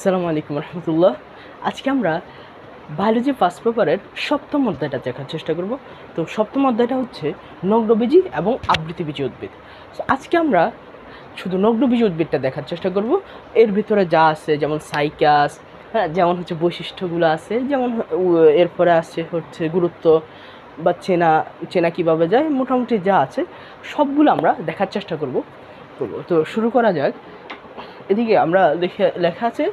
আসসালামু আলাইকুম রহমতুল্লাহ। আজকে আমরা বায়োলজি ফার্স্ট পেপারের সপ্তম অধ্যায়টা দেখার চেষ্টা করব। তো সপ্তম অধ্যায়টা হচ্ছে নগ্নবীজি এবং আবৃতবীজি উদ্ভিদ। আজকে আমরা শুধু নগ্নবীজি উদ্ভিদটা দেখার চেষ্টা করব। এর ভিতরে যা আছে যেমন সাইকাস, হ্যাঁ, যেমন হচ্ছে বৈশিষ্ট্যগুলো আছে, যেমন এরপরে আসছে হচ্ছে গুরুত্ব বা চেনা কীভাবে যায়, মোটামুটি যা আছে সবগুলো আমরা দেখার চেষ্টা করব। তো শুরু করা যাক। এদিকে আমরা লেখা আছে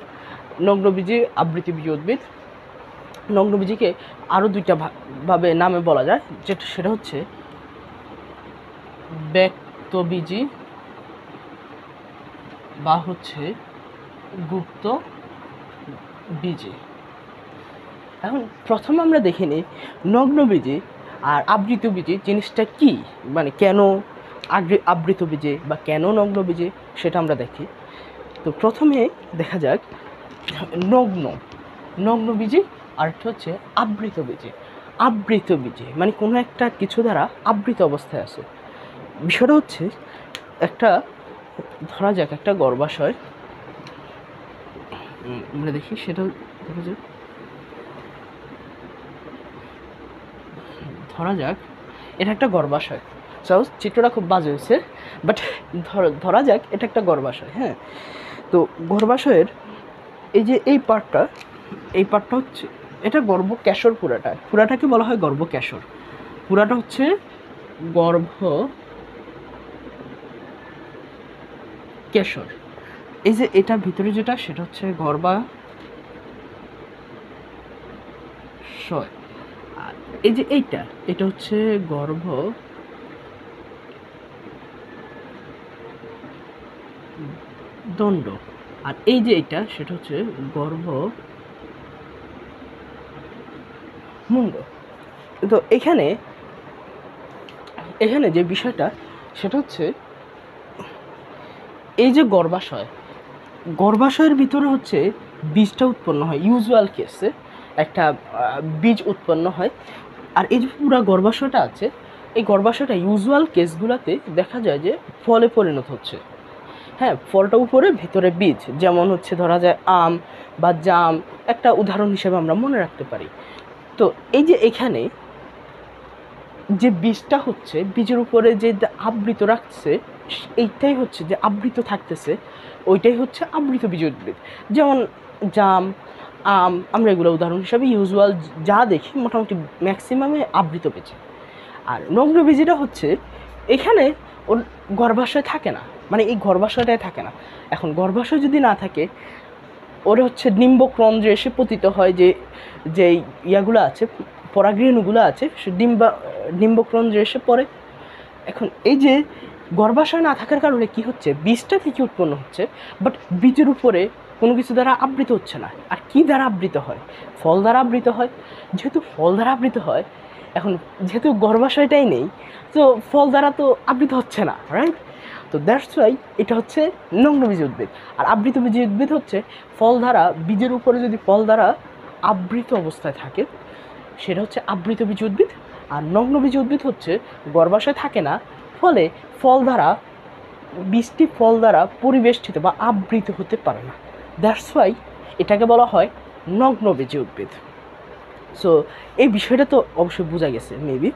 নগ্নবীজি আবৃতবীজি উদ্ভিদ। নগ্নবীজিকে আরও দুইটা ভাবে নামে বলা যায়, সেটা হচ্ছে ব্যক্তবীজি বা হচ্ছে গুপ্ত বীজি। এখন প্রথমে আমরা দেখে নিই নগ্নবীজি আর আবৃতবীজি জিনিসটা কি, মানে কেন আবৃতবীজি বা কেন নগ্নবীজি সেটা আমরা দেখি। তো প্রথমে দেখা যাক নগ্নবীজি আর একটা হচ্ছে আবৃতবীজি। আবৃতবীজি মানে কোনো একটা কিছু দ্বারা আবৃত অবস্থায় আছে। বিষয়টা হচ্ছে একটা, ধরা যাক একটা গর্ভাশয়, আমরা দেখি সেটা দেখা যাক। ধরা যাক এটা একটা গর্ভাশয়। সাপোজ চিত্রটা খুব বাজে হয়েছে, বাট ধরা যাক এটা একটা গর্ভাশয়। হ্যাঁ, তো গর্ভাশয়ের এই যে এই পার্টটা হচ্ছে এটা গর্ভকেশর। পুরাটাকে বলা হয় গর্ভকেশর। পুরাটা হচ্ছে গর্ভকেশর। এই যে এটা ভিতরে যেটা সেটা হচ্ছে গর্ভাশয়। আর এই যে এটা হচ্ছে গর্ভদণ্ড। আর এই যে সেটা হচ্ছে গর্ভমুণ্ড। তো এখানে যে বিষয়টা সেটা হচ্ছে এই যে গর্ভাশয়ের ভিতরে হচ্ছে বীজটা উৎপন্ন হয়। ইউজুয়াল কেসে একটা বীজ উৎপন্ন হয়। আর এই যে পুরো গর্ভাশয়টা আছে, এই গর্ভাশয়টা ইউজুয়াল কেসগুলোতে দেখা যায় যে ফলে পরিণত হচ্ছে। হ্যাঁ, ফলটা উপরে, ভিতরে বীজ। যেমন হচ্ছে ধরা যায় আম বা জাম, একটা উদাহরণ হিসেবে আমরা মনে রাখতে পারি। তো এই যে এখানে যে বীজটা হচ্ছে, বীজের উপরে যে আবৃত রাখছে, এইটাই হচ্ছে যে আবৃত থাকতেছে, ওইটাই হচ্ছে আবৃত বীজ উদ্ভিদ। যেমন জাম, আম, আমরা এগুলো উদাহরণ হিসাবে ইউজুয়াল যা দেখি মোটামুটি ম্যাক্সিমামে আবৃত বীজ। আর নগ্নবীজিটা হচ্ছে এখানে ওর গর্ভাশয় থাকে না, মানে এই গর্ভাশয়টাই থাকে না। এখন গর্ভাশয় যদি না থাকে, ওর হচ্ছে ডিম্বক্রন্দ্রে এসে পতিত হয়, যে ইয়াগুলো আছে, পরাগরেণুগুলো আছে, সে ডিম্বক্রন্দ্রে এসে পড়ে। এখন এই যে গর্ভাশয় না থাকার কারণে কি হচ্ছে, বীজটা থেকে উৎপন্ন হচ্ছে, বাট বীজের উপরে কোনো কিছু দ্বারা আবৃত হচ্ছে না। আর কি দ্বারা আবৃত হয়? ফল দ্বারা আবৃত হয়। যেহেতু ফল দ্বারা আবৃত হয়, এখন যেহেতু গর্ভাশয়টাই নেই, তো ফল দ্বারা তো আবৃত হচ্ছে না, রাইট? তো দ্যাটস ওয়াই এটা হচ্ছে নগ্নবীজি উদ্ভিদ। আর আবৃতবীজি উদ্ভিদ হচ্ছে ফল দ্বারা, বীজের উপরে যদি ফল দ্বারা আবৃত অবস্থায় থাকে সেটা হচ্ছে আবৃতবীজি উদ্ভিদ। আর নগ্নবীজি উদ্ভিদ হচ্ছে গর্ভাশয় থাকে না, ফলে বীজটি ফল দ্বারা পরিবেষ্টিত বা আবৃত হতে পারে না। দ্যাটস ওয়াই এটাকে বলা হয় নগ্নবীজি উদ্ভিদ। সো এই বিষয়টা তো অবশ্যই বোঝা গেছে মেবি।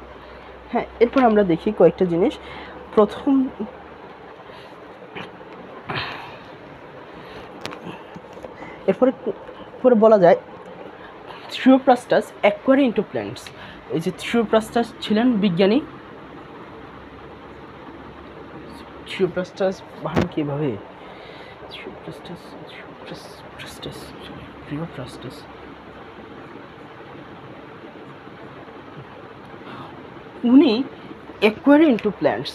হ্যাঁ, এরপর আমরা দেখি কয়েকটা জিনিস। এরপরে বলা যায় থিওপ্রাস্টাস অ্যাকোয়ারি ইন্টু প্ল্যান্টস। এই যে থিওপ্রাস্টাস ছিলেন বিজ্ঞানী। থিওপ্রাস্টাস বানান কীভাবে? থিওপ্রাস্টাস উনি অ্যাকোয়ারি ইন্টু প্ল্যান্টস।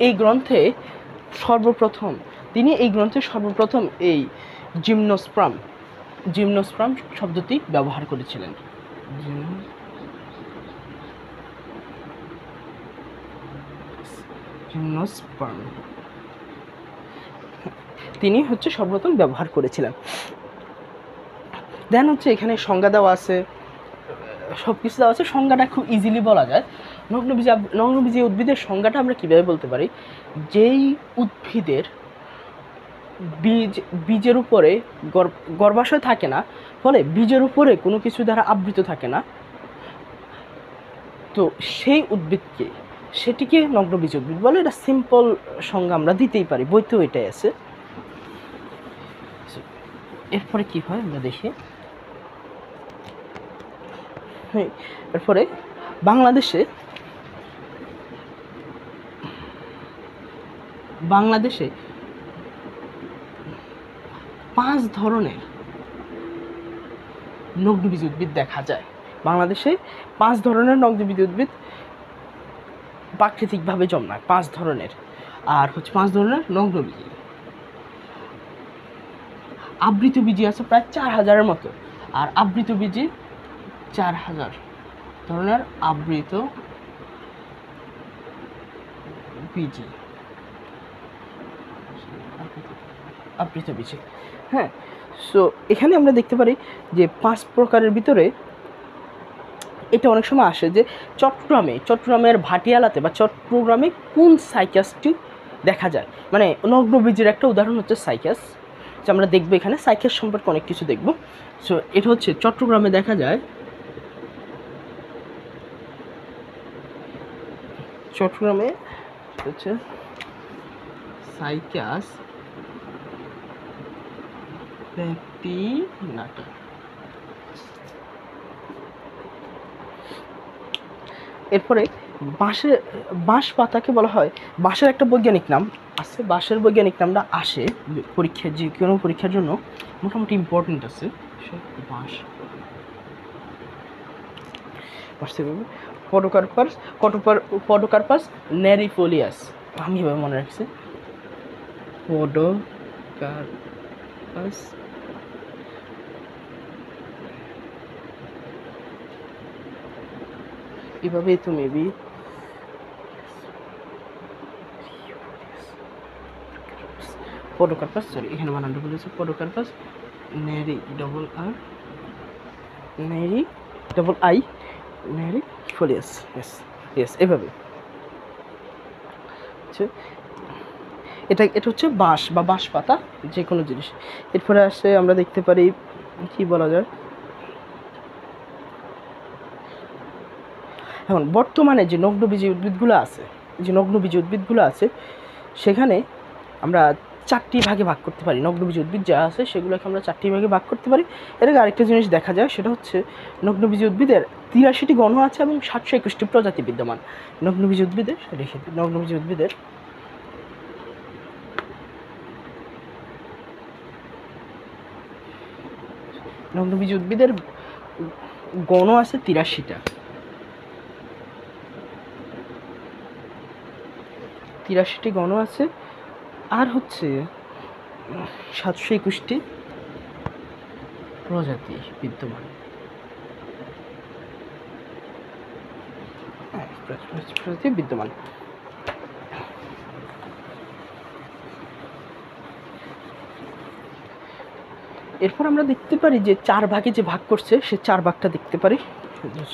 এই গ্রন্থে সর্বপ্রথম এই জিমনোস্পার্ম শব্দটি ব্যবহার করেছিলেন। জিমনোস্পার্ম তিনি হচ্ছে সর্বপ্রথম ব্যবহার করেছিলেন। দেন হচ্ছে এখানে সংজ্ঞা দেওয়া আছে সব কিছু দেওয়া আছে। সংজ্ঞাটা খুব ইজিলি বলা যায়। নগ্নবীজি উদ্ভিদের সংজ্ঞাটা আমরা কীভাবে বলতে পারি, যেই উদ্ভিদের বীজের উপরে গর্ভাশয় থাকে না, ফলে বীজের উপরে কোনো কিছু দ্বারা আবৃত থাকে না, তো সেই উদ্ভিদকে সেটিকে নগ্নবীজি উদ্ভিদ বলে। এটা সিম্পল সংজ্ঞা আমরা দিতেই পারি, বইতেও এটাই আছে। এরপরে কি হয় আমরা দেখি। হ্যাঁ, এরপরে বাংলাদেশে 5 ধরনের নগ্নবীজি উদ্ভিদ দেখা যায়। বাংলাদেশে 5 ধরনের নগ্নবীজি উদ্ভিদ প্রাকৃতিকভাবে জন্মায়, 5 ধরনের। আর হচ্ছে 5 ধরনের নগ্নবীজি। আবৃত বীজি আছে প্রায় 4000-এর মতো। আর আবৃত বীজি 4000 ধরনের আবৃত বীজি। হ্যাঁ, সো এখানে আমরা দেখতে পারি যে 5 প্রকারের ভিতরে এটা অনেক সময় আসে যে চট্টগ্রামের ভাটিয়ালাতে বা চট্টগ্রামে কোন সাইকাসটি দেখা যায়। মানে নগ্নবীজের একটা উদাহরণ হচ্ছে সাইকাস, যে আমরা দেখবো এখানে সাইকাস সম্পর্কে অনেক কিছু দেখব। সো এটা হচ্ছে চট্টগ্রামে দেখা যায়, চট্টগ্রামে হচ্ছে সাইকাস প্যাটিনাটা। এরপরে বাঁশ পাতাকে বলা হয়, বাঁশের একটা বৈজ্ঞানিক নাম আছে, বাঁশের বৈজ্ঞানিক নামটা আসে পরীক্ষায়, যে কোনো পরীক্ষার জন্য মোটামুটি ইম্পর্টেন্ট আছে। পডোকার্পাস নেরিফোলিয়াস, আমি এভাবে মনে রাখছি, পডোকার্পাস এভাবেই তো মেবি পডোকার্পাস, সরি এখানে বানানটা বলেছে, পডোকার্পাস নেরিফোলিয়াস, ইয়েস এভাবে। এটা হচ্ছে বাঁশ বা বাঁশ পাতা, যে কোনো জিনিস। এরপরে আসে আমরা দেখতে পারি কি বলা যায়, এখন বর্তমানে যে নগ্নবীজি উদ্ভিদগুলো আছে, সেখানে আমরা 4টি ভাগে ভাগ করতে পারি। নগ্নবীজি উদ্ভিদ যা আছে সেগুলোকে আমরা 4টি ভাগে ভাগ করতে পারি। এটাকে আরেকটা জিনিস দেখা যায়, সেটা হচ্ছে নগ্নবীজি উদ্ভিদের 83টি গণ আছে এবং 721টি প্রজাতি বিদ্যমান। নগ্নবীজি উদ্ভিদের গণ আছে 83টা। 83টি গণ আছে, আর হচ্ছে 721টি প্রজাতি বিদ্যমান। এরপর আমরা দেখতে পারি যে 4 ভাগে যে ভাগ করছে, সে 4 ভাগটা দেখতে পারি।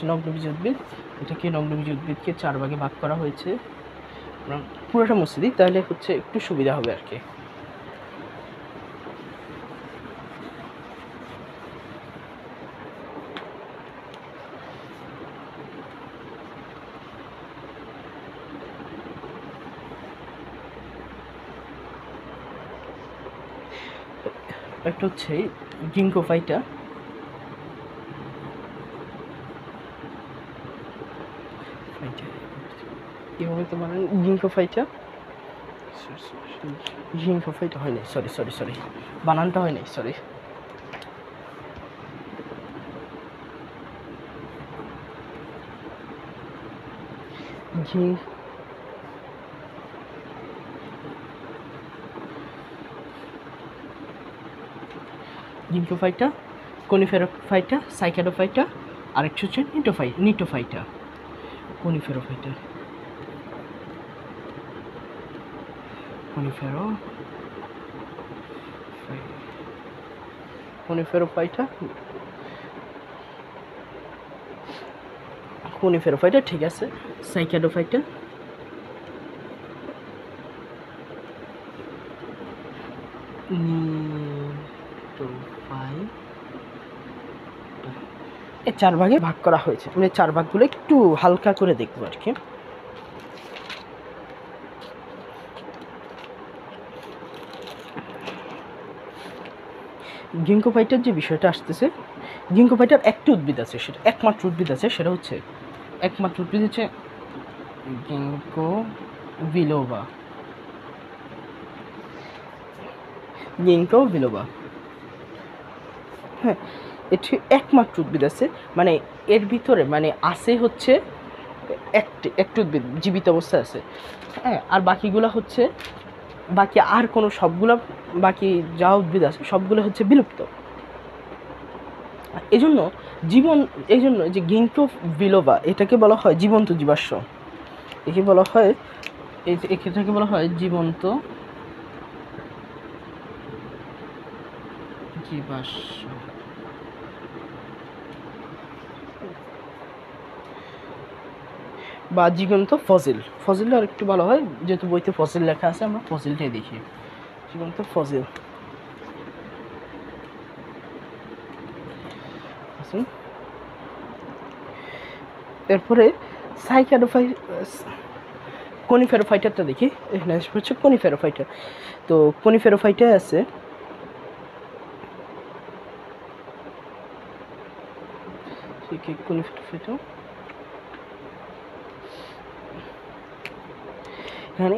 নগ্নবীজি উদ্ভিদ, এটাকে নগ্নবীজি উদ্ভিদকে 4 ভাগে ভাগ করা হয়েছে। আমরা পুরোটা মুছে দিই, তাহলে হচ্ছে একটু সুবিধা হবে আর কি। একটা হচ্ছে জিঙ্কোফাইটা, এভাবে তো মানে জিঙ্কোফাইটা হয় নাই, সরি বানানটা হয় নাই, সরি। জিঙ্কোফাইটা, কনিফেরোফাইটা, সাইকাডোফাইটা, আরেকটা হচ্ছে নিটোফাইটা। কনিফেরোফাইটা, কনিফেরোফাইটা, ঠিক আছে। সাইক্যাডোফাইটা, এই 4 ভাগে ভাগ করা হয়েছে। মানে 4 ভাগগুলো একটু হালকা করে দেখবো আর কি। গিঙ্কোফাইটার যে বিষয়টা আসতেছে, গিঙ্কোফাইটার একটা উদ্ভিদ আছে, সেটা একমাত্র উদ্ভিদ আছে, সেটা হচ্ছে একমাত্র উদ্ভিদ হচ্ছে গিঙ্কো বিলোবা। গিঙ্কো বিলোবা, হ্যাঁ, এটি একমাত্র উদ্ভিদ আছে, মানে এর ভিতরে মানে আছে হচ্ছে একটি উদ্ভিদ জীবিত অবস্থায় আছে, হ্যাঁ। আর বাকিগুলো হচ্ছে, বাকি আর কোনো সবগুলো বাকি যা উদ্ভিদ আছে সবগুলো হচ্ছে বিলুপ্ত। এজন্য এই জন্য যে গিঙ্কো বিলোবা এটাকে বলা হয় জীবন্ত জীবাশ্ম। একে বলা হয়, এটাকে বলা হয় জীবন্ত জীবাশ্ম বা জীবন্ত ফসিল। ফসিল আর একটু ভালো হয়, যেহেতু বইতে ফসিল লেখা আছে আমরা ফসিলটাই দেখি, জীবন্ত ফসিল। এরপরে কনিফেরোফাইটারটা দেখি। এখানে হচ্ছে কনিফেরোফাইটার। তো কনিফেরোফাইটা আছে কনিফেরোফাইটা, এখানে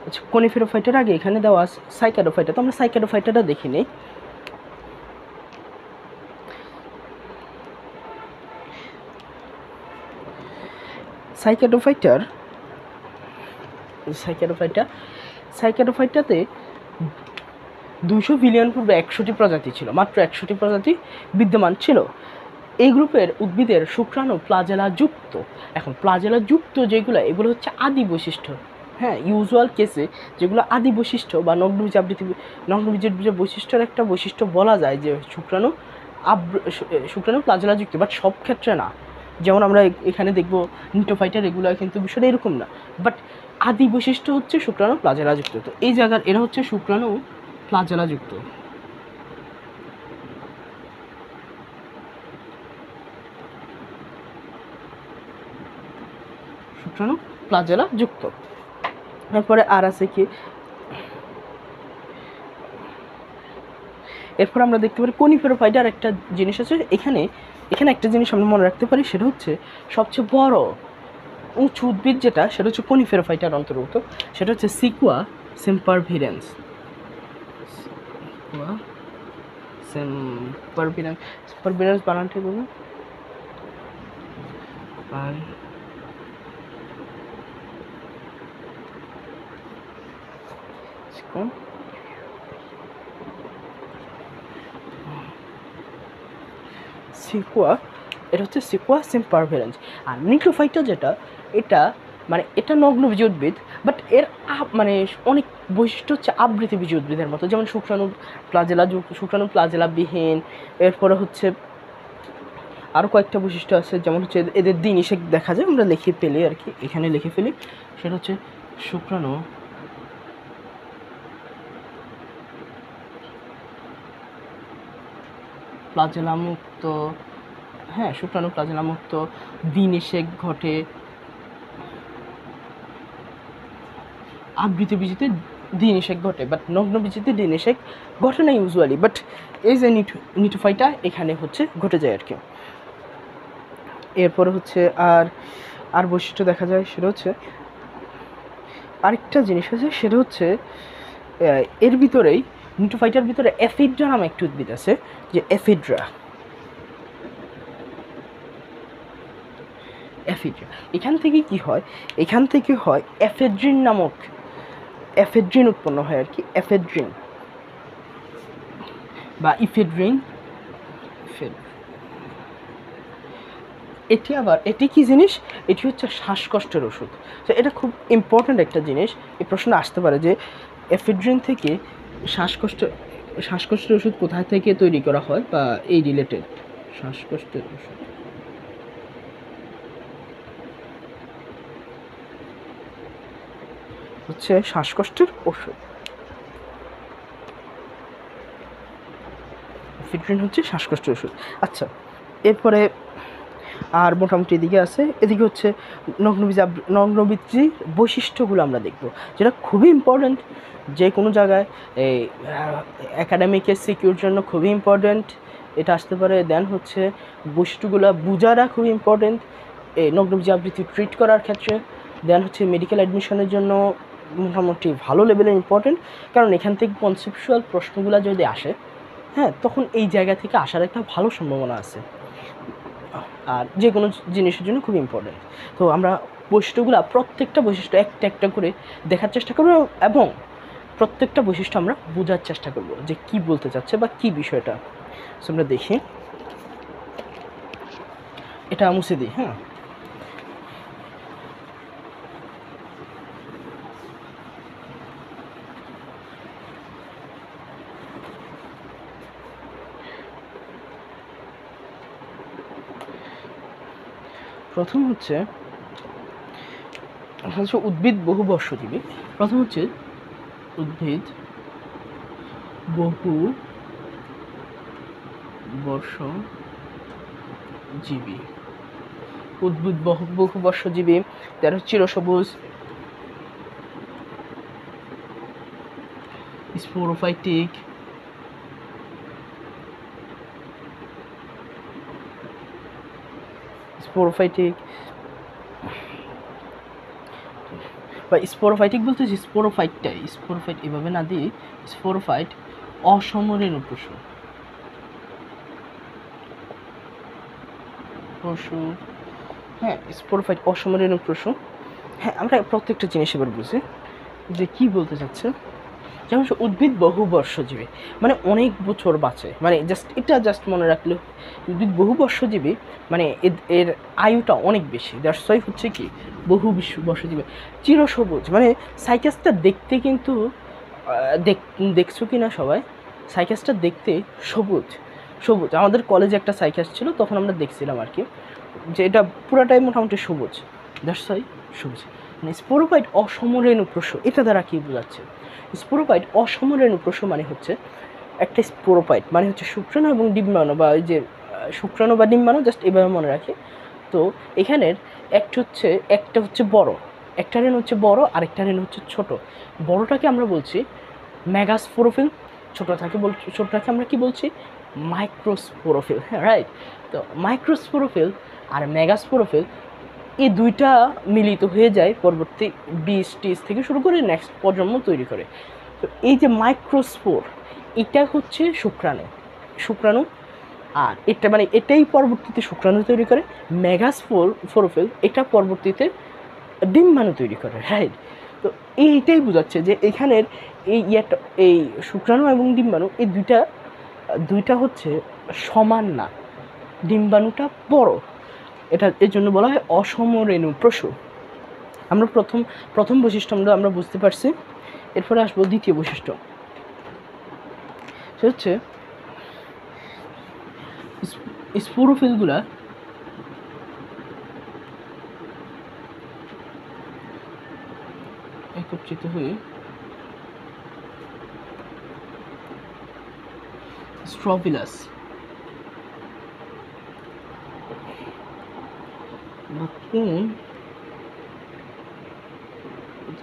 আচ্ছা কনিফেরোফাইটার আগে এখানে দেওয়া আছে সাইক্যাডোফাইটা। তো আমরা সাইক্যাডোফাইটাটা দেখি নেই। সাইক্যাডোফাইটাতে 200 বিলিয়ন পূর্বে 100টি প্রজাতি ছিল, মাত্র 100টি প্রজাতি বিদ্যমান ছিল। এই গ্রুপের উদ্ভিদের শুক্রাণু প্লাজেলা যুক্ত। এখন প্লাজেলা যুক্ত যেগুলো, এগুলো হচ্ছে আদি বৈশিষ্ট্য, হ্যাঁ। ইউজুয়াল কেসে যেগুলো আদি বৈশিষ্ট্য বা নগ্নবীজের বৈশিষ্ট্যের একটা বৈশিষ্ট্য বলা যায় যে শুক্রাণু প্লাজেলা যুক্ত, বাট সব ক্ষেত্রে না। যেমন আমরা এখানে দেখব নিটোফাইটার, এগুলো কিন্তু বিষয়টা এরকম না, বাট আদি বৈশিষ্ট্য হচ্ছে শুক্রাণু প্লাজেলা যুক্ত। তো এই জায়গার এরা হচ্ছে শুক্রাণু প্লাজেলা যুক্ত। শুক্রাণু প্লাজেলা যুক্ত। তারপরে আর আছে কি, এরপর আমরা দেখতে পারি কনিফেরোফাইটার একটা জিনিস আছে। এখানে একটা জিনিস আমরা মনে রাখতে পারি, সেটা হচ্ছে সবচেয়ে বড় উঁচু উদ্ভিদ যেটা, সেটা হচ্ছে কনিফেরোফাইটার অন্তর্ভুক্ত, সেটা হচ্ছে সিকুয়া সেম্পারভিরেন্স। সেম্পারভিরেন্স বানানটা বলুন। সিকুয়া, এটা হচ্ছে সিকুয়া সেম্পারভিরেন্স। আর নিটোফাইটা যেটা, এটা নগ্নবীজী উদ্ভিদ, বাট এর মানে অনেক বৈশিষ্ট্য হচ্ছে আবৃতবীজী উদ্ভিদের মতো, যেমন শুক্রাণু প্লাজেলা বিহীন। এরপরে হচ্ছে আরও কয়েকটা বৈশিষ্ট্য আছে, যেমন হচ্ছে এদের দ্বিনিষেক দেখা যায়, আমরা লিখে ফেলি আর কি, এখানে লিখে ফেলি। সেটা হচ্ছে শুক্রাণু প্লাজেলা মুক্ত, হ্যাঁ, শুক্রাণু প্লাজেলা মুক্ত, দ্বিনিষেক ঘটে। আবৃতবীজিতে দ্বিনিষেক ঘটে, বাট নগ্নবীজিতে দ্বিনিষেক ঘটে না ইউজুয়ালি, বাট এই যে নিটোফাইটা এখানে হচ্ছে ঘটে যায় আর কি। এরপরে হচ্ছে আর বৈশিষ্ট্য দেখা যায়, সেটা হচ্ছে আরেকটা জিনিস আছে, সেটা হচ্ছে এর ভিতরেই নিটোফাইটার ভিতরে এফিড্রা নামে একটি উদ্ভিদ আছে, যে এফিড্রা। এখান থেকে কি হয়, এখান থেকে হয় এফেড্রিন নামক, এফেড্রিন উৎপন্ন হয় আর কি, এফেড্রিন বা ইফেড্রিন। এটি কি জিনিস, এটি হচ্ছে শ্বাসকষ্টের ওষুধ। তো এটা খুব ইম্পর্ট্যান্ট একটা জিনিস, এই প্রশ্ন আসতে পারে যে এফেড্রিন থেকে শ্বাসকষ্টের ওষুধ কোথায় থেকে তৈরি করা হয়, বা এই রিলেটেড শ্বাসকষ্টের ওষুধ। হচ্ছে শ্বাসকষ্টের ওষুধ। এফিড্রিন হচ্ছে শ্বাসকষ্টের ওষুধ। আচ্ছা, এরপরে আর মোটামুটি এদিকে আছে, এদিকে হচ্ছে নগ্নবীজির বৈশিষ্ট্যগুলো আমরা দেখব, যেটা খুবই ইম্পর্ট্যান্ট যে কোনো জায়গায় এই অ্যাকাডেমিকের সিকিউর জন্য খুবই ইম্পর্ট্যান্ট, এটা আসতে পারে। দেন হচ্ছে বৈশিষ্ট্যগুলো বোঝাটা খুবই ইম্পর্ট্যান্ট এই নগ্নবীজি আবৃত্তি ট্রিট করার ক্ষেত্রে। দেন হচ্ছে মেডিকেল অ্যাডমিশনের জন্য মোটামুটি ভালো লেভেলের ইম্পর্ট্যান্ট, কারণ এখান থেকে কনসেপচুয়াল প্রশ্নগুলো যদি আসে, হ্যাঁ, তখন এই জায়গা থেকে আসার একটা ভালো সম্ভাবনা আছে, আর যে কোনো জিনিসের জন্য খুব ইম্পর্ট্যান্ট। তো আমরা বৈশিষ্ট্যগুলো প্রত্যেকটা বৈশিষ্ট্য একটা একটা করে দেখার চেষ্টা করব, এবং প্রত্যেকটা বৈশিষ্ট্য আমরা বোঝার চেষ্টা করব যে কি বলতে চাচ্ছে বা কি বিষয়টা। সো আমরা দেখি, এটা মুছে দিই। হ্যাঁ, প্রথম হচ্ছে উদ্ভিদ বহুবর্ষজীবী। প্রথম হচ্ছে উদ্ভিদ বহুবর্ষজীবী। উদ্ভিদ বহুবর্ষজীবী, তার চিরসবুজ, স্পোরোফাইটিক, বা স্পোরোফাইটিক বলতে স্পোরোফাইট এভাবে না দিয়ে স্পোরোফাইট অসমরেণু পশু। হ্যাঁ, স্পোরোফাইট অসমরেণু পশু। হ্যাঁ, আমরা প্রত্যেকটা জিনিস এবার বুঝি যে কি বলতে চাচ্ছে। যেমন উদ্ভিদ বহুবর্ষজীবী মানে অনেক বছর বাঁচে, মানে জাস্ট মনে রাখলে উদ্ভিদ বহুবর্ষজীবী মানে এর আয়ুটা অনেক বেশি। দ্যাটস ওয়াই হচ্ছে কি বর্ষজীবী। চিরসবুজ মানে সাইকাসটা দেখতে কিন্তু দেখছো কি না সবাই, সাইকাসটা দেখতে সবুজ। আমাদের কলেজে একটা সাইকাস ছিল, তখন আমরা দেখছিলাম আর কি, যে এটা পুরাটাই মোটামুটি সবুজ। দ্যাটস ওয়াই সবুজ। মানে স্পোরোফাইট অসমরেণু পশু, এটা দ্বারা কী বোঝাচ্ছে? স্পোরোফাইট অসমরেণু পশু মানে হচ্ছে একটা স্পোরোফাইট মানে হচ্ছে শুক্রাণু এবং ডিম্বাণু, বা ওই যে শুক্রাণু বা ডিম্বাণু, জাস্ট এভাবে মনে রাখি। তো এখানের একটা হচ্ছে বড়, একটা রেণু হচ্ছে বড়, আরেকটা রেণু হচ্ছে ছোট। বড়টাকে আমরা বলছি মেগাস্পোরোফিল, ছোটটাকে আমরা কি বলছি? মাইক্রোস্পোরোফিল। হ্যাঁ, রাইট। তো মাইক্রোস্পোরোফিল আর মেগাস্পোরোফিল এই দুইটা মিলিত হয়ে যায় পরবর্তী বীজ থেকে শুরু করে নেক্সট প্রজন্ম তৈরি করে। তো এই যে মাইক্রোস্পোর, এটা হচ্ছে শুক্রাণু, আর এটা মানে এটাই পরবর্তীতে শুক্রাণু তৈরি করে। মেগাস্পোরোফিল এটা পরবর্তীতে ডিম্বাণু তৈরি করে, রাইট। তো এইটাই বোঝাচ্ছে যে এখানের এই শুক্রাণু এবং ডিম্বাণু এই দুইটা হচ্ছে সমান না, ডিম্বাণুটা বড়, এর জন্য বলা হয় অসমরেণু পশু। আমরা প্রথম বৈশিষ্ট্য আমরা বুঝতে পারছি। এরপরে আসবো দ্বিতীয় বৈশিষ্ট্য, সে হচ্ছে স্পোরোফিলগুলা একত্রিত হয়ে স্ট্রোবিলাস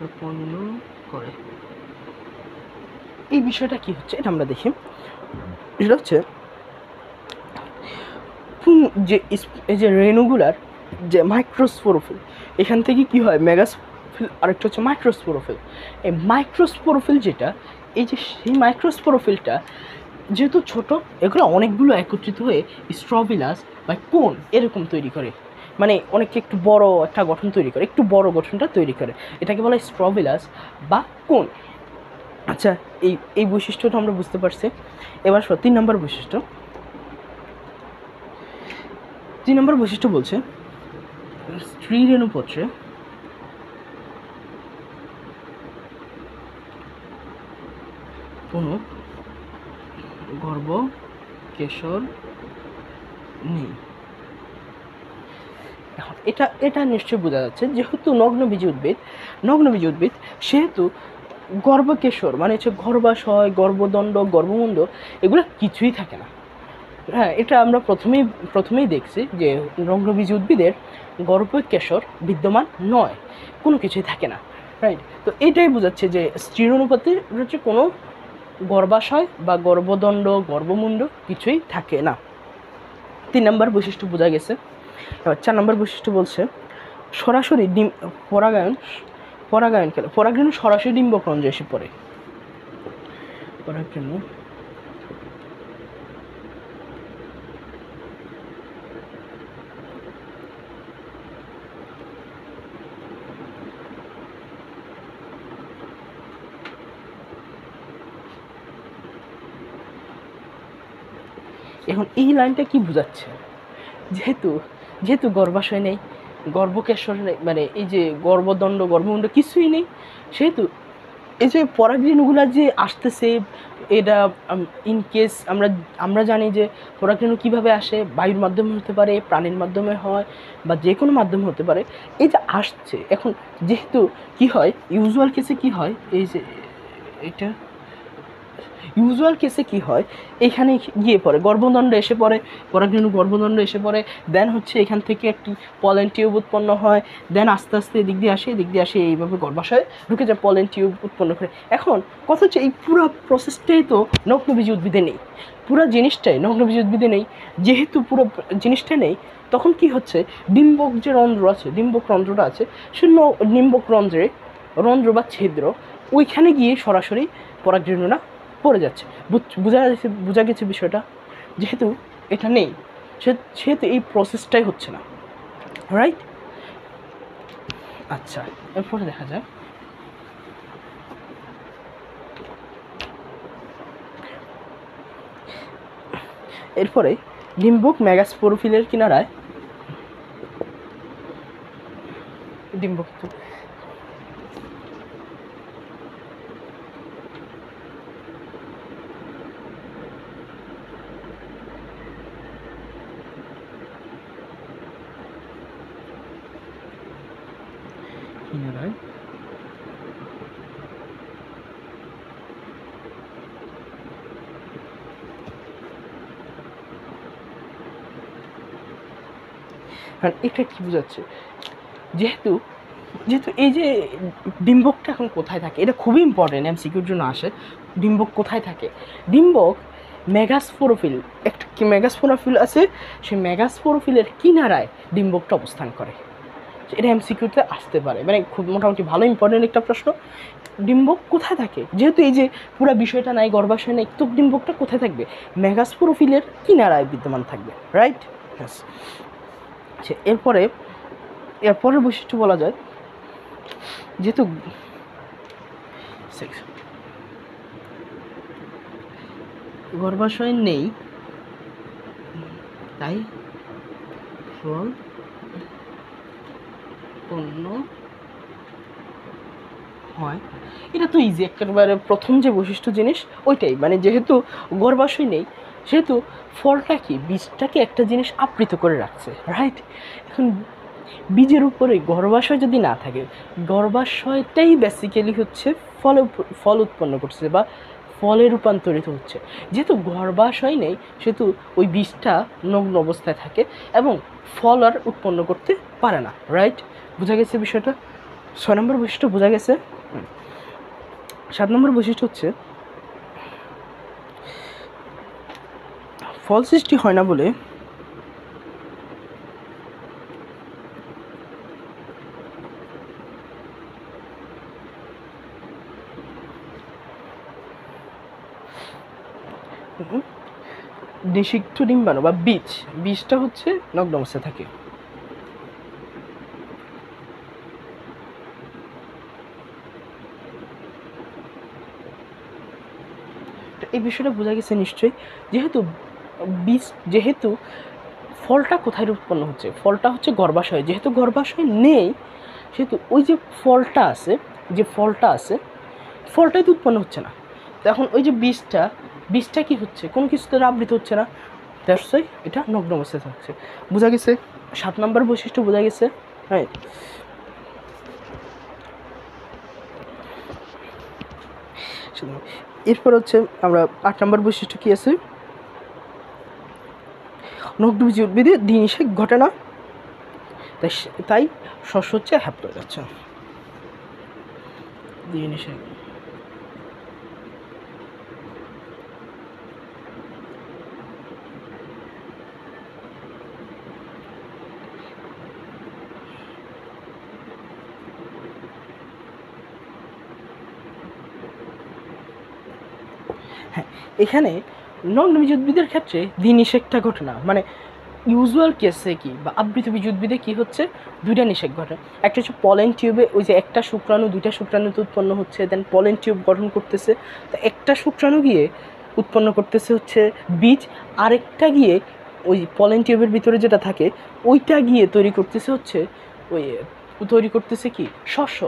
উৎপন্ন করে। এই বিষয়টা কি হচ্ছে এটা আমরা দেখি। এটা হচ্ছে এই যে রেণুগুলার যে মাইক্রোস্পোরোফিল, এখান থেকে কি হয় মেগাস্পোরোফিল, আরেকটা হচ্ছে মাইক্রোস্পোরোফিল। এই মাইক্রোস্পোরোফিল যেটা, এই যে সেই মাইক্রোস্পোরোফিলটা যেহেতু ছোট, এগুলো অনেকগুলো একত্রিত হয়ে স্ট্রোবিলাস বা কোন এরকম তৈরি করে, মানে অনেক একটু বড় একটা গঠন তৈরি করে, একটু বড় গঠনটা তৈরি করে, এটাকে বলা হয় স্ট্রোবিলাস বা কোন। আচ্ছা, এই বৈশিষ্ট্যটা আমরা বুঝতে পারছি। এবার 3 নম্বর বৈশিষ্ট্য বলছে স্ত্রী রেণুপত্রে কোনো গর্ভকেশর নেই। এখন এটা এটা নিশ্চয়ই বোঝা যাচ্ছে, যেহেতু নগ্নবীজি উদ্ভিদ সেহেতু গর্ভকেশর মানে হচ্ছে গর্ভাশয়, গর্ভদণ্ড, গর্ভমুণ্ড এগুলো কিছুই থাকে না। হ্যাঁ, এটা আমরা প্রথমেই দেখছি যে নগ্নবীজি উদ্ভিদের গর্ভকেশর বিদ্যমান নয়, কোনো কিছুই থাকে না, রাইট। তো এটাই বোঝাচ্ছে যে স্টিরনুপাতে হচ্ছে কোনো গর্ভাশয় বা গর্ভদণ্ড, গর্ভমুণ্ড কিছুই থাকে না। 3 নম্বর বৈশিষ্ট্য বোঝা গেছে। এবার 4 নম্বর বৈশিষ্ট্য বলছে সরাসরি পরাগায়ন সরাসরি ডিম্বকরন্ধ্রে এসে পড়ে। পরাগরেণু এখন এই লাইনটা কি বোঝাচ্ছে, যেহেতু গর্ভাশয় নেই, গর্ভকেশর নেই, মানে এই যে গর্ভদণ্ড, গর্ভমুণ্ড কিছুই নেই, সেহেতু এই যে পরাগরেণুগুলা যে আসতেছে, এটা ইনকেস আমরা জানি যে পরাগরেণু কীভাবে আসে, বায়ুর মাধ্যমে হতে পারে, প্রাণীর মাধ্যমে হয়, বা যে কোনো মাধ্যমে হতে পারে। এই যে আসছে, এখন যেহেতু কি হয় ইউজুয়াল কেসে কি হয়, এই যে এটা ইউজুয়াল কেসে কি হয়, এখানে গিয়ে পড়ে গর্ভদণ্ড এসে পড়ে, পরাগরেণু গর্ভদণ্ড এসে পড়ে, দেন হচ্ছে এখান থেকে একটি পলেন টিউব উৎপন্ন হয়, দেন আস্তে আস্তে এদিক দিয়ে আসে এইভাবে গর্ভাশয়ে ঢুকে যায়, পলেন টিউব উৎপন্ন করে। এখন কথা হচ্ছে এই পুরো প্রসেসটাই তো নগ্নবীজি উদ্ভিদে নেই, পুরো জিনিসটাই নগ্নবীজি উদ্ভিদে নেই। যেহেতু পুরো জিনিসটা নেই, তখন কি হচ্ছে ডিম্বক যে রন্ধ্র আছে, ডিম্বক রন্ধ্রটা আছে, সে ডিম্বক রন্ধ্র বা ছিদ্র, ওইখানে গিয়ে সরাসরি পরাগরেণুরা পড়ে যাচ্ছে। বোঝা গেছে বিষয়টা। যেহেতু এটা নেই, সেহেতু এই প্রসেসটাই হচ্ছে না, রাইট। আচ্ছা, এরপরে দেখা যায় এরপরে ডিম্বক মেগাস্পোরোফিলের কিনারায় ডিম্বক কিনারায় এটা কি বোঝাচ্ছে, যেহেতু এই যে ডিম্বকটা এখন কোথায় থাকে, এটা খুবই ইম্পর্টেন্ট, এমসিকিউর জন্য আসে। ডিম্বক কোথায় থাকে? ডিম্বক মেগাস্পোরোফিল, একটা কি মেগাস্পোরোফিল আছে, সেই মেগাস্পোরোফিলের কিনারায় ডিম্বকটা অবস্থান করে। এটা এমসিকিউতে আসতে পারে, মানে খুব মোটামুটি ভালো ইম্পর্টেন্ট একটা প্রশ্ন। ডিম্বক কোথায় থাকে? যেহেতু এই যে পুরো বিষয়টা নাই, গর্ভাশয় নাই, তো ডিম্বকটা কোথায় থাকবে? মেগাস্পোরোফিলের কিনারায় বিদ্যমান থাকবে, রাইট। আচ্ছা, এরপরের বৈশিষ্ট্য বলা যায়, যেহেতু গর্ভাশয় নেই, তাই ফল উৎপন্ন হয়। এটা তো ইজি, একেবারে প্রথম যে বৈশিষ্ট্য জিনিস ওইটাই, মানে যেহেতু গর্ভাশয় নেই, সেহেতু ফলটা কি, বীজটাকে একটা জিনিস আবৃত করে রাখছে, রাইট। এখন বীজের উপরে গর্ভাশয় যদি না থাকে, গর্ভাশয়টাই বেসিক্যালি হচ্ছে ফল উৎপন্ন করছে বা ফলে রূপান্তরিত হচ্ছে। যেহেতু গর্ভাশয় নেই, সেহেতু ওই বীজটা নগ্ন অবস্থায় থাকে এবং ফল আর উৎপন্ন করতে পারে না, রাইট। বোঝা গেছে বিষয়টা? 6 নম্বর বৈশিষ্ট্য বোঝা গেছে। 7 নম্বর বৈশিষ্ট্য হচ্ছে ফল সৃষ্টি হয় না বলে নিষিক্ত ডিম্বাণু বা বীজটা হচ্ছে নগ্ন অবস্থায় থাকে। এই বিষয়টা বোঝা গেছে নিশ্চয়ই। যেহেতু ফলটা কোথায় উৎপন্ন হচ্ছে, ফলটা হচ্ছে গর্ভাশয়। যেহেতু গর্ভাশয় নেই, সেহেতু ওই যে ফলটা আছে, ফলটাই তো উৎপন্ন হচ্ছে না। তো এখন ওই যে বীজটা কি হচ্ছে, কোনো কিছুতে আবৃত হচ্ছে না, দ্যাটস ওয়াই এটা নগ্ন অবস্থায় থাকছে। বোঝা গেছে? 7 নম্বর বৈশিষ্ট্য বোঝা গেছে, হ্যাঁ। এরপর হচ্ছে আমরা 8 নম্বর বৈশিষ্ট্য কী আছে, নগ্নবীজি উদ্ভিদে দ্বিনিষেক ঘটে না, তাই শস্য হচ্ছে হ্যাপ্লয়েড। আচ্ছা, দ্বিনিষেক হ্যাঁ, এখানে নগ্নবীজ উদ্ভিদের ক্ষেত্রে দ্বিনিষেকটা ঘটে না, মানে ইউজুয়াল কেসে কি বা আবৃতবীজ উদ্ভিদে কি হচ্ছে, দুইটা নিষেক ঘটে। একটা হচ্ছে পলেন টিউবে, ওই যে একটা শুক্রাণু দুইটা শুক্রাণুতে উৎপন্ন হচ্ছে, দেন পলেন টিউব গঠন করতেছে, তো একটা শুক্রাণু গিয়ে উৎপন্ন করতেছে হচ্ছে বীজ, আরেকটা গিয়ে ওই পলেন টিউবের ভিতরে যেটা থাকে ওইটা গিয়ে তৈরি করতেছে হচ্ছে ওই তৈরি করতেছে কি শস্য,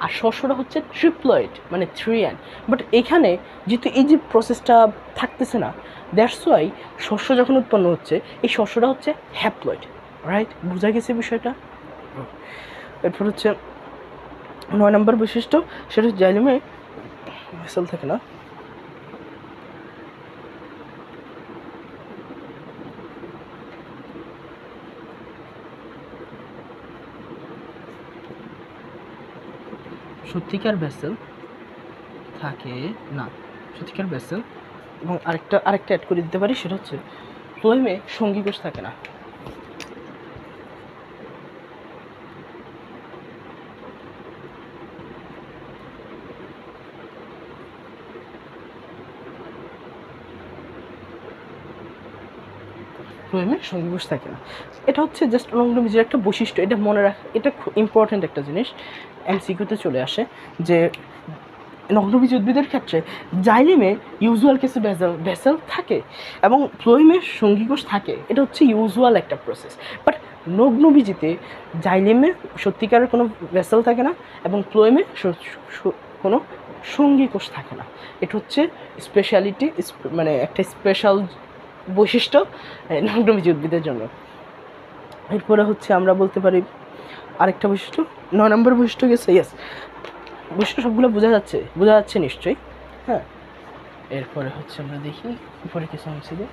আর শস্যটা হচ্ছে ট্রিপ্লয়েড মানে 3N। বাট এখানে যেহেতু এই যে প্রসেসটা থাকতেছে না, দ্যাটস ওয়াই শস্য যখন উৎপন্ন হচ্ছে এই শস্যটা হচ্ছে হ্যাপ্লয়েড, রাইট? বোঝা গেছে বিষয়টা? এরপর হচ্ছে 9 নম্বর বৈশিষ্ট্য, সেটা হচ্ছে জাইলেমে ভেসেল থাকে না। সত্যিকার ভেসেল থাকে না, সত্যিকার ভেসেল। এবং আরেকটা অ্যাড করে দিতে পারি, সেটা হচ্ছে ফ্লোয়েমে সঙ্গীকোষ থাকে না। ফ্লোয়েমে সঙ্গীকোষ থাকে না, এটা হচ্ছে জাস্ট নগ্নবীজের একটা বৈশিষ্ট্য, এটা মনে রাখ, এটা খুব ইম্পর্ট্যান্ট একটা জিনিস, এমসিকিউতে চলে আসে যে নগ্নবীজ উদ্ভিদের ক্ষেত্রে জাইলেমে ইউজুয়াল কেসে ভেসেল থাকে এবং ফ্লোয়েমে সঙ্গীকোষ থাকে, এটা হচ্ছে ইউজুয়াল একটা প্রসেস। বাট নগ্নবীজিতে জাইলেমে সত্যিকারের কোনো ভেসেল থাকে না এবং ফ্লোয়েমে কোনো সঙ্গীকোষ থাকে না। এটা হচ্ছে স্পেশালিটি, মানে একটা স্পেশাল বৈশিষ্ট্য নগ্নবীজ উদ্ভিদের জন্য। এরপরে হচ্ছে আমরা বলতে পারি আরেকটা বৈশিষ্ট্য, 9 নম্বর বৈশিষ্ট্য গেছে, ইয়েস, বৈশিষ্ট্য সবগুলো বোঝা যাচ্ছে নিশ্চয়ই, হ্যাঁ। এরপরে হচ্ছে আমরা দেখি উপরে কিছু অংশ দিয়ে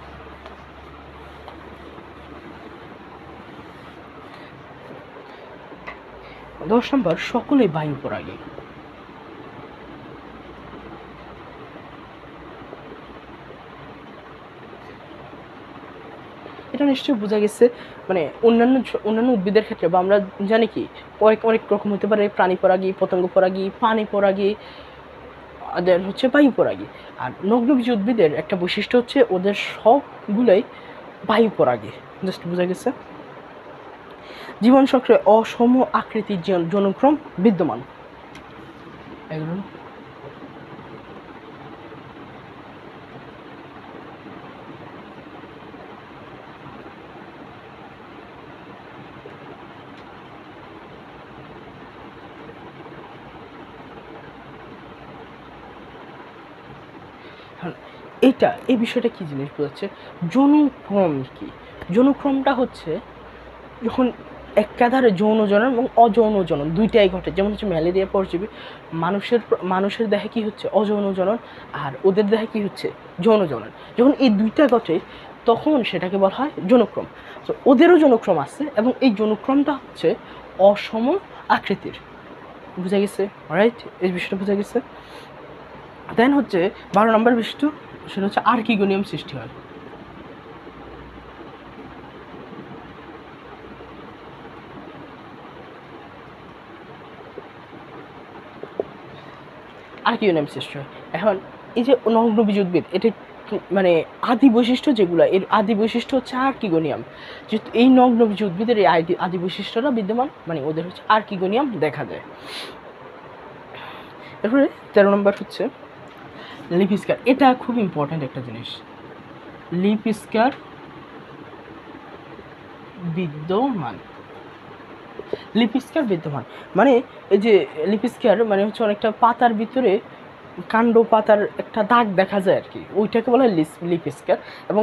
10 নম্বর, সকলে বায়ু পরাগী। এটা নিশ্চয়ই বোঝা গেছে, মানে অন্যান্য উদ্ভিদের ক্ষেত্রে বা আমরা জানি কি অনেক রকম হতে পারে, প্রাণী পরাগী, পতঙ্গ পরাগী, পানি পরাগী, ওদের হচ্ছে বায়ু পরাগী। আর নগ্নবীজ উদ্ভিদের একটা বৈশিষ্ট্য হচ্ছে ওদের সবগুলোই বায়ু পরাগী। জাস্ট বোঝা গেছে। জীবনচক্রে অসম আকৃতির জনক্রম বিদ্যমান, এগুলো এই বিষয়টা কি জিনিস বোঝাচ্ছে, জনক্রম কি? জনক্রমটা হচ্ছে যখন একাধারে যৌন জনন এবং অযৌন জনন দুইটাই ঘটে, যেমন হচ্ছে ম্যালেরিয়া পরজীবী, মানুষের দেহে কি হচ্ছে অযৌন জনন, আর ওদের দেহে কি হচ্ছে যৌন জনন। যখন এই দুইটা ঘটে তখন সেটাকে বলা হয় জনক্রম। তো ওদেরও জনক্রম আছে এবং এই জনক্রমটা হচ্ছে অসম আকৃতির। বোঝা গেছে? রাইট, এই বিষয়টা বোঝা গেছে। দেন হচ্ছে 12 নম্বর বিষয়টা, সেটা হচ্ছে আর্কিগোনিয়াম সৃষ্টি হয়। আর্কিগোনিয়াম সৃষ্টি হয়। এখন এই যে নগ্নবীজ উদ্ভিদ, এটা মানে আদি বৈশিষ্ট্য যেগুলো, এর আদি বৈশিষ্ট্য হচ্ছে আর্কিগোনিয়াম। যেহেতু এই নগ্নবীজ উদ্ভিদের এই আদি বৈশিষ্ট্যটা বিদ্যমান, মানে ওদের হচ্ছে আর্কিগোনিয়াম দেখা যায়। এরপরে 13 নম্বর হচ্ছে লিপ স্কার। এটা খুব ইম্পর্ট্যান্ট একটা জিনিস, লিপ স্কার বিদ্যমান। লিপ স্কার বিদ্যমান মানে এই যে লিপ স্কার মানে হচ্ছে অনেকটা পাতার ভিতরে কাণ্ড পাতার একটা দাগ দেখা যায় আর কি, ওইটাকে বলা হয় লিপ স্কার। এবং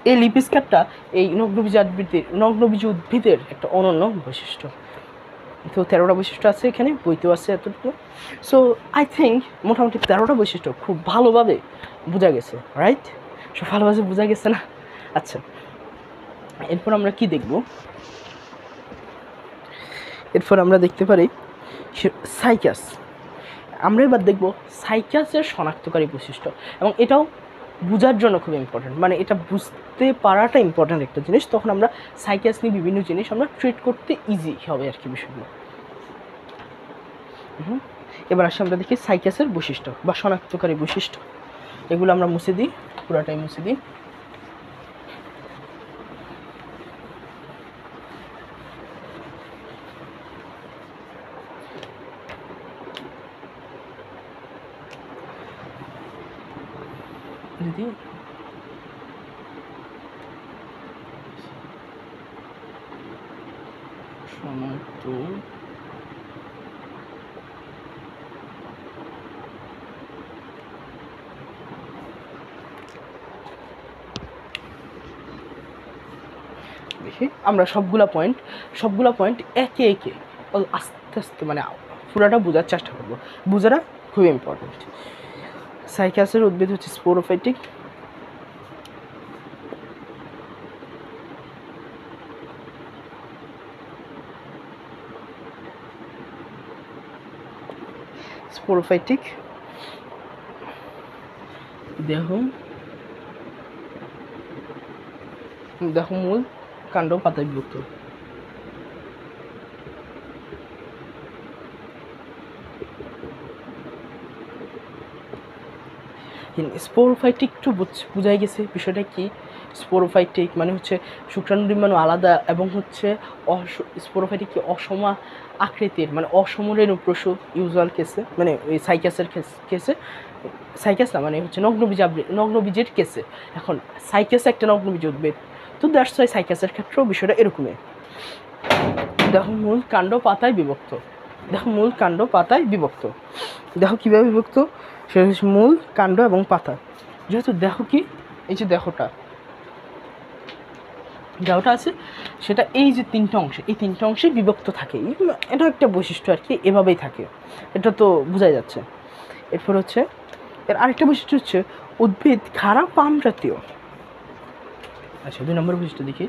এই লিপ স্কার্টটা এই নগ্নবীজ উদ্ভিদের একটা অনন্য বৈশিষ্ট্য। তো 13টা বৈশিষ্ট্য আছে এখানে, বইতেও আছে এতটুকু। সো আই থিঙ্ক মোটামুটি 13টা বৈশিষ্ট্য খুব ভালোভাবে বোঝা গেছে, রাইট? সব ভালোভাবে বোঝা গেছে না? আচ্ছা, এরপর আমরা কি দেখব? এরপর আমরা দেখতে পারি সাইকাস। আমরা এবার দেখব সাইকাসের শনাক্তকারী বৈশিষ্ট্য, এবং এটাও বোঝার জন্য খুব ইম্পর্টেন্ট, মানে এটা বুঝতে পারাটা ইম্পর্টেন্ট একটা জিনিস। তখন আমরা সাইকাস নিয়ে বিভিন্ন জিনিস আমরা ট্রিট করতে ইজি হবে আর কি বিষয়গুলো। এবার আসলে আমরা দেখি সাইকাসের বৈশিষ্ট্য বা শনাক্তকারী বৈশিষ্ট্য। এগুলো আমরা মুছে দিই, পুরাটাই মুছে দিই। যদি শনাক্ত দেখি আমরা সবগুলা পয়েন্ট একে একে আস্তে আস্তে মানে পুরাটা বোঝার চেষ্টা করবো। বোঝাটা খুব ইম্পর্টেন্ট। সাইকাসের উদ্ভিদ হচ্ছে স্পোরোফাইটিক। দেহ মূল কাণ্ড পাতায় বিভক্ত। স্পোরোফাইটিক একটু বোঝাই গেছে বিষয়টা কি। স্পোরোফাইটিক মানে হচ্ছে শুক্রাণু ডিম্বাণু আলাদা, এবং হচ্ছে স্পোরোফাইটিক কি অসমা আকৃতির, মানে অসমরেণুপ্রসূ ইউজুয়াল কেসে, মানে ওই সাইকাসের কেসে। সাইকাস না মানে হচ্ছে নগ্নবীজের কেসে। এখন সাইকাস একটা নগ্নবীজ উদ্ভিদ, তো দ্যাটস ওয়াই সাইকাসের ক্ষেত্রেও বিষয়টা এরকমই। দেখো মূল কাণ্ড পাতায় বিভক্ত। দেখো কীভাবে বিভক্ত, সেটা হচ্ছে মূল, কাণ্ড এবং পাতা। যেহেতু দেখো কি এই যে দেহটা আছে, সেটা এই যে এই তিনটা অংশে বিভক্ত থাকে। এটা একটা বৈশিষ্ট্য আর কি, এভাবেই থাকে, এটা তো বোঝাই যাচ্ছে। এরপর হচ্ছে এর আরেকটা বৈশিষ্ট্য হচ্ছে উদ্ভিদ খাড়া পাম জাতীয়। আচ্ছা, 2 নম্বর বৈশিষ্ট্য দেখি।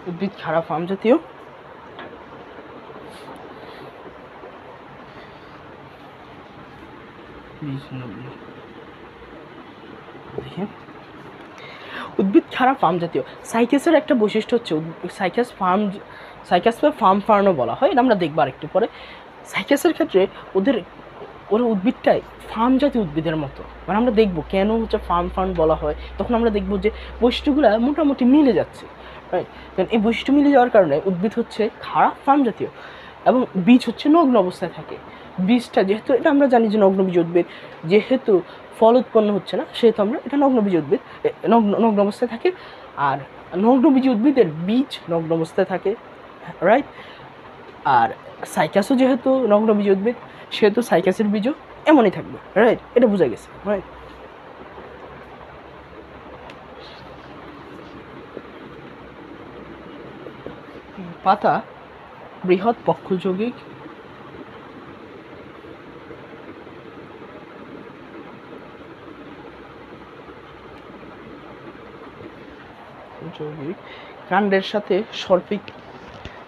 উদ্ভিদ খাড়া পাম জাতীয়। উদ্ভিদ খাড়া ফার্ম জাতীয়। সাইকাসের একটা বৈশিষ্ট্য হচ্ছে সাইকাস বা ফার্ম ফার্নও বলা হয়, এটা আমরা দেখবো আরেকটু পরে। সাইকাসের ক্ষেত্রে ওরা উদ্ভিদটাই ফার্ম জাতীয় উদ্ভিদের মতো, মানে আমরা দেখবো কেন হচ্ছে ফার্ম ফার্ন বলা হয়। তখন আমরা দেখবো যে বৈশিষ্ট্যগুলো মোটামুটি মিলে যাচ্ছে, রাইট? কারণ এই বৈশিষ্ট্য মিলে যাওয়ার কারণে উদ্ভিদ হচ্ছে খাড়া ফার্ম জাতীয়, এবং বীজ হচ্ছে নগ্ন অবস্থায় থাকে। বীজটা যেহেতু, এটা আমরা জানি যে নগ্নবীজ উদ্ভিদ, যেহেতু ফল উৎপন্ন হচ্ছে না, সেহেতু আমরা এটা নগ্নবীজ উদ্ভিদ, নগ্ন অবস্থায় থাকে। আর নগ্নবীজ উদ্ভিদের বীজ নগ্ন অবস্থায় থাকে, রাইট? আর সাইকাসও যেহেতু নগ্নবীজ উদ্ভিদ, সেহেতু সাইকাসের বীজও এমনই থাকবে, রাইট? এটা বোঝা গেছে, রাইট? পাতা বৃহৎ পক্ষযৌগিক, কাণ্ডের সাথে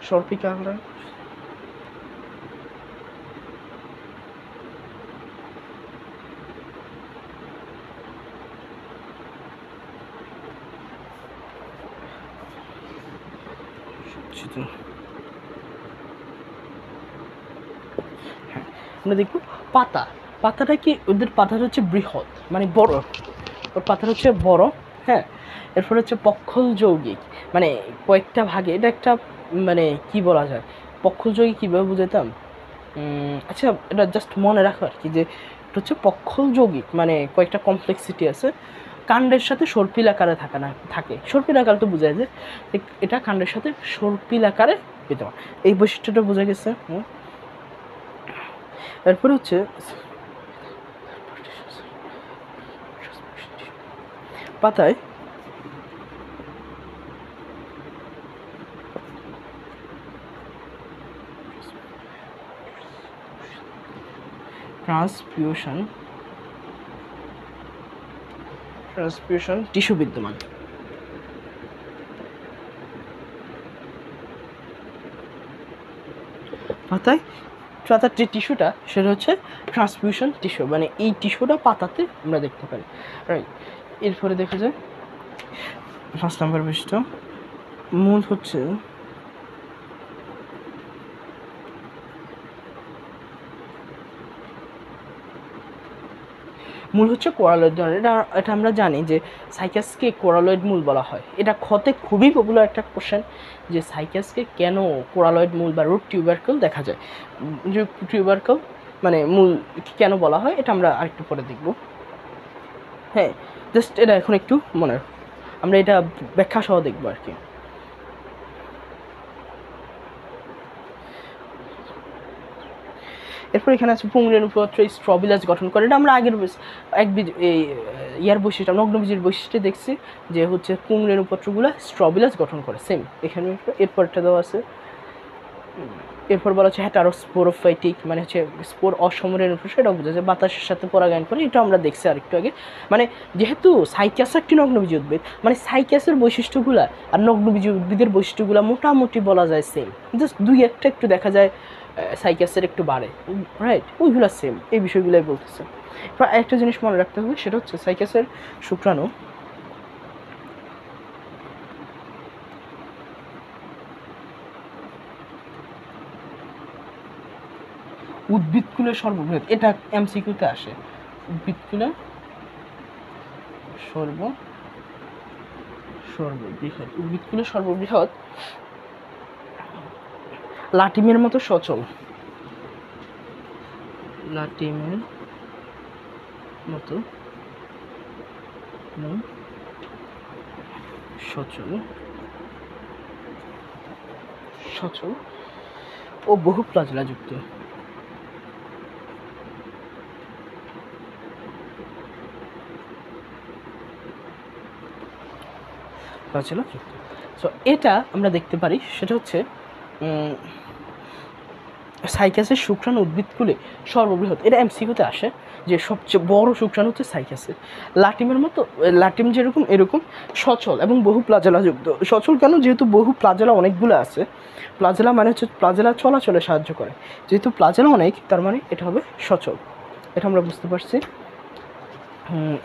সর্পিকাকার, হ্যাঁ আমরা দেখব পাতাটা কি, ওদের পাতাটা হচ্ছে বৃহৎ মানে বড়, ওর পাতাটা হচ্ছে বড়, হ্যাঁ। এরপর হচ্ছে পক্ষল যৌগিক, মানে কয়েকটা ভাগে, এটা একটা মানে কি বলা যায়, পক্ষল যৌগিক কীভাবে বুঝাইতাম, আচ্ছা এটা জাস্ট মনে রাখো আর কি, যে এটা হচ্ছে পক্ষল যৌগিক, মানে কয়েকটা কমপ্লেক্সিটি আছে। কাণ্ডের সাথে সর্পিল আকারে থাকে। সর্পিল আকার তো বোঝায় যে এটা কাণ্ডের সাথে সর্পিল আকারে বিদ্যমান, এই বৈশিষ্ট্যটা বোঝা গেছে। এরপরে হচ্ছে পাতায় ট্রান্সপিরেশন টিস্যু বিদ্যমান। পাতার যে টিস্যুটা সেটা হচ্ছে ট্রান্সপিরেশন টিস্যু, মানে এই টিস্যুটা পাতাতে আমরা দেখতে পারি, রাইট। এরপরে দেখা যায় 5 নম্বর পৃষ্ঠা, মূল হচ্ছে কোরালয়েড ধরনের। এটা আমরা জানি যে সাইকাসকে কোরালয়েড মূল বলা হয়। এটা ক্ষতে খুবই পপুলার একটা কোশ্চেন যে সাইকাসকে কেন কোরালয়েড মূল বা রুট টিউবারকেল দেখা যায়, যে টিউবারকেল মানে মূল কেন বলা হয়, এটা আমরা আরেকটু পরে দেখব। হ্যাঁ, জাস্ট এটা এখন একটু মনে আমরা এটা ব্যাখ্যা সহ দেখবো আর কি। এরপর এখানে আছে পুংরেণুপত্র স্ট্রবিলাস গঠন করে। এটা আমরা আগের ইয়ার বৈশিষ্ট্য, নগ্নবীজের বৈশিষ্ট্যে দেখছি যে হচ্ছে পুংরেণুপত্রগুলো স্ট্রবিলাস গঠন করে, সেম এখানে। এরপরটা দেওয়া আছে, এরপর বলা হচ্ছে হেটারোস্পোরোফাইটিক, মানে হচ্ছে স্পোর অসমরেণুপত্র, সেটাও বোঝা যায় বাতাসের সাথে পরাগায়ন করে, এটা আমরা দেখছি আরেকটু আগে। মানে যেহেতু সাইকাস একটি নগ্নবীজ উদ্ভিদ, মানে সাইকাসের বৈশিষ্ট্যগুলো আর নগ্নবীজ উদ্ভিদের বৈশিষ্ট্যগুলো মোটামুটি বলা যায় সেম, জাস্ট দুই একটা একটু দেখা যায় সাইকাসের একটু বাড়ে, রাইট, ওইগুলো সেম, এই বিষয়গুলোই বলতেছে। একটা জিনিস মনে রাখতে হবে, সেটা হচ্ছে সাইকাসের শুক্রাণু উদ্ভিদকুলের সর্ববৃহৎ, এটা এমসিকিউতে আসে। উদ্ভিদকুলের সর্ববৃহৎ লাটিমের মতো সচল, সচল ও বহু প্লাজলা যুক্ত। সো এটা আমরা দেখতে পারি, সেটা হচ্ছে সাইকাসের শুক্রাণু উদ্ভিদকুলে সর্ববৃহৎ, এটা এমসিকিউতে আসে যে সবচেয়ে বড় শুক্রাণু হচ্ছে সাইকাসের। লাটিমের মতো, লাটিম যেরকম এরকম সচল এবং বহু প্লাজেলা যুক্ত। সচল কেন? যেহেতু বহু প্লাজেলা অনেকগুলো আছে, প্লাজেলা মানে হচ্ছে প্লাজেলা চলাচলে সাহায্য করে, যেহেতু প্লাজেলা অনেক তার মানে এটা হবে সচল, এটা আমরা বুঝতে পারছি।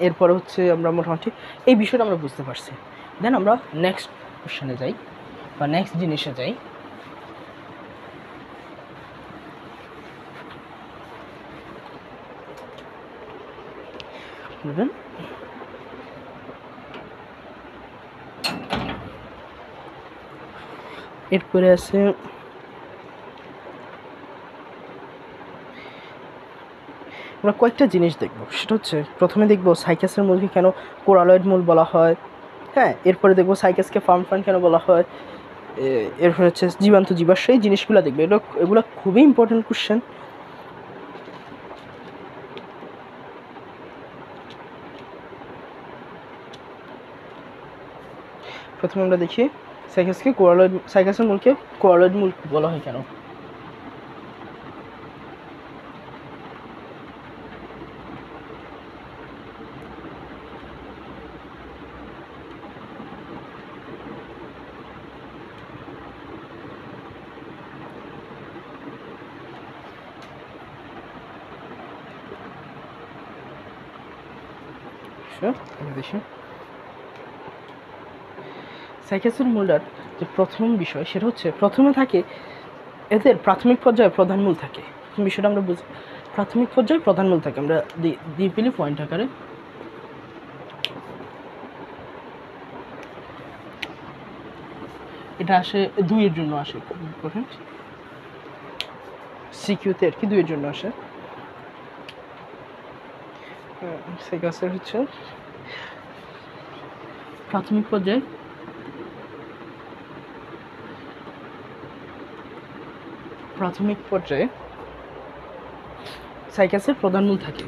এরপরে হচ্ছে আমরা মোটামুটি এই বিষয়টা আমরা বুঝতে পারছি। দেন আমরা নেক্সট কোশ্চেনে যাই বা নেক্সট জিনিসে যাই। এরপরে আছে আমরা কয়েকটা জিনিস দেখব, সেটা হচ্ছে প্রথমে দেখব সাইকাসের মূলকে কেন কোরালয়েড মূল বলা হয়, হ্যাঁ। এরপরে দেখব সাইকাসকে ফার্ম ফান্ড কেন বলা হয়, এরপরে হচ্ছে জীবান্ত জীবাশ্ম, এই জিনিসগুলো দেখবে। এগুলো খুবই ইম্পর্টেন্ট কোশ্চেন। প্রথমে আমরা দেখি সাইকাসের মূলকে কোরালয়েড মূল বলা হয় কেন। সাইকাসের মূলটার যে প্রথম বিষয়, সেটা হচ্ছে প্রথমে থাকে এদের প্রাথমিক পর্যায়ে প্রধান মূল থাকে। বিষয়টা আমরা বুঝি, প্রাথমিক পর্যায়ে প্রধান মূল থাকে, আমরা দিয়ে পেলি পয়েন্ট আকারে। এটা আসে দুইয়ের জন্য আসে, খুব ইম্পর্টেন্ট, সিকিউতে আর কি দুইয়ের জন্য আসে। সাইকাসের হচ্ছে প্রাথমিক পর্যায়ে সাইকাসের প্রধান মূল থাকে।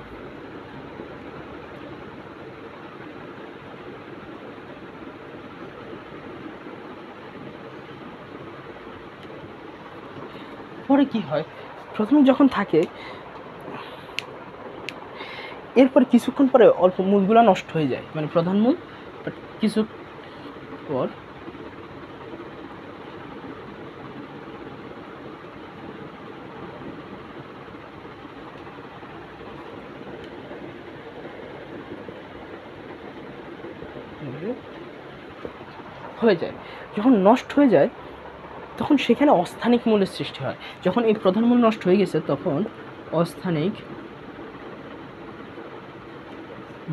পরে কি হয়, প্রথমে যখন থাকে এরপর কিছুক্ষণ পরে অল্প মূলগুলো নষ্ট হয়ে যায়, মানে প্রধান মূল কিছু পর হয়ে যায়। যখন নষ্ট হয়ে যায় তখন সেখানে অস্থানিক মূলের সৃষ্টি হয়। যখন এই প্রধান মূল নষ্ট হয়ে গেছে তখন অস্থানিক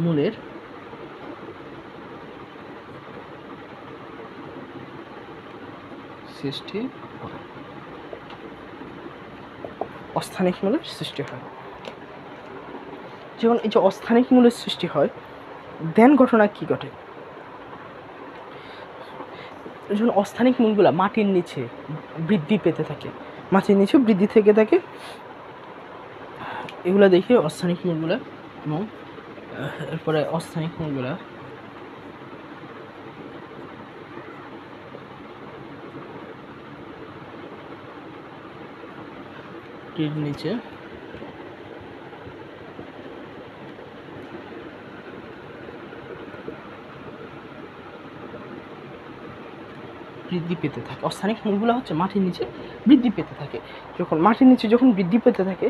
মূলের সৃষ্টি হয়, অস্থানিক মূলের সৃষ্টি হয়। যখন এই যে অস্থানিক মূলের সৃষ্টি হয় দেন ঘটনা কি ঘটে, যখন অস্থানিক মূলগুলা মাটির নিচে বৃদ্ধি পেতে থাকে, মাটির নিচে বৃদ্ধি থেকে থাকে, এগুলা দেখে অস্থানিক মূলগুলা, এবং এরপরে অস্থানিক মূলগুলা নিচে বৃদ্ধি পেতে থাকে। অস্থানিক মূলগুলো হচ্ছে মাটির নিচে বৃদ্ধি পেতে থাকে। যখন মাটির নিচে যখন বৃদ্ধি পেতে থাকে